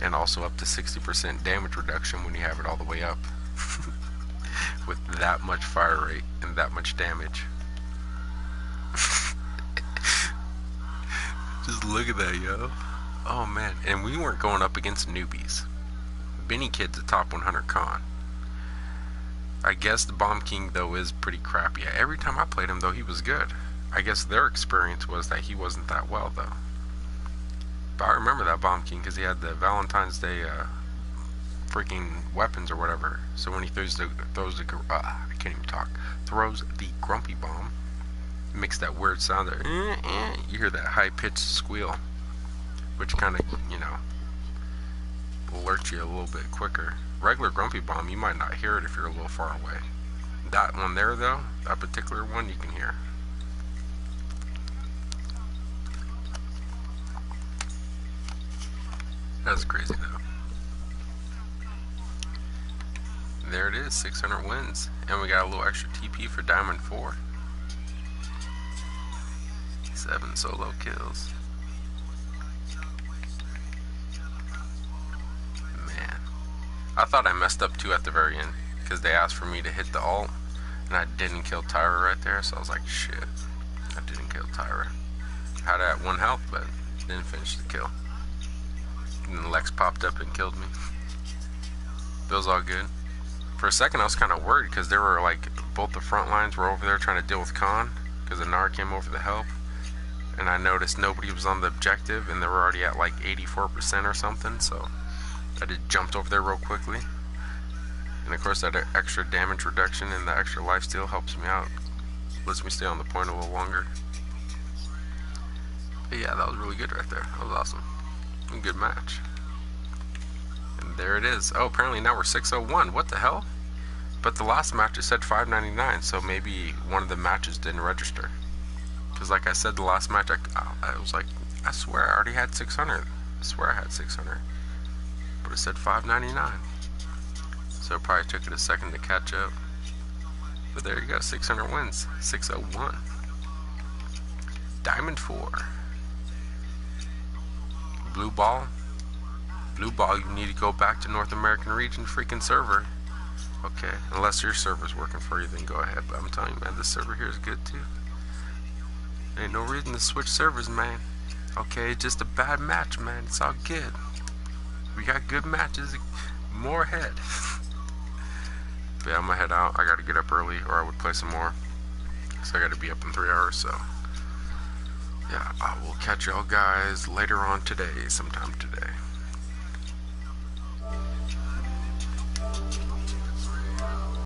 And also up to 60% damage reduction when you have it all the way up. With that much fire rate and that much damage. Just look at that, yo. Oh man, and we weren't going up against newbies. Benny Kid's a top 100 con. I guess the Bomb King though is pretty crappy. Every time I played him though, he was good. I guess their experience was that he wasn't that well though. But I remember that Bomb King because he had the Valentine's Day freaking weapons or whatever. So when he throws the I can't even talk. Throws the grumpy bomb, makes that weird sound that you hear that high pitched squeal, which kind of, you know, will alert you a little bit quicker. Regular grumpy bomb, you might not hear it if you're a little far away. That one there though, that particular one, you can hear. That's crazy though. There it is, 600 wins. And we got a little extra TP for Diamond 4. 7 solo kills. Man. I thought I messed up too at the very end. Because they asked for me to hit the ult. And I didn't kill Tyra right there. So I was like, shit. I didn't kill Tyra. Had her at 1 health, but didn't finish the kill. And then Lex popped up and killed me. It was all good. For a second, I was kind of worried because they were like, both the front lines were over there trying to deal with Khan because the Nar came over to help. And I noticed nobody was on the objective and they were already at like 84% or something, so I just jumped over there real quickly. And of course that extra damage reduction and the extra lifesteal helps me out. Lets me stay on the point a little longer. But yeah, that was really good right there. That was awesome. A good match. And there it is. Oh, apparently now we're 601. What the hell? But the last match it said 599, so maybe one of the matches didn't register. Because like I said, the last match, I was like, I swear I already had 600. I swear I had 600. But it said 599. So it probably took it a second to catch up. But there you go, 600 wins. 601. Diamond 4. Blue ball. Blue ball, you need to go back to North American region freaking server. Okay, unless your server's working for you, then go ahead. But I'm telling you, man, this server here is good too. Ain't no reason to switch servers, man. Okay, just a bad match, man. It's all good. We got good matches. More ahead. But yeah, I'm gonna head out. I gotta get up early or I would play some more. So I gotta be up in 3 hours, so. Yeah, I will catch y'all guys later on today, sometime today.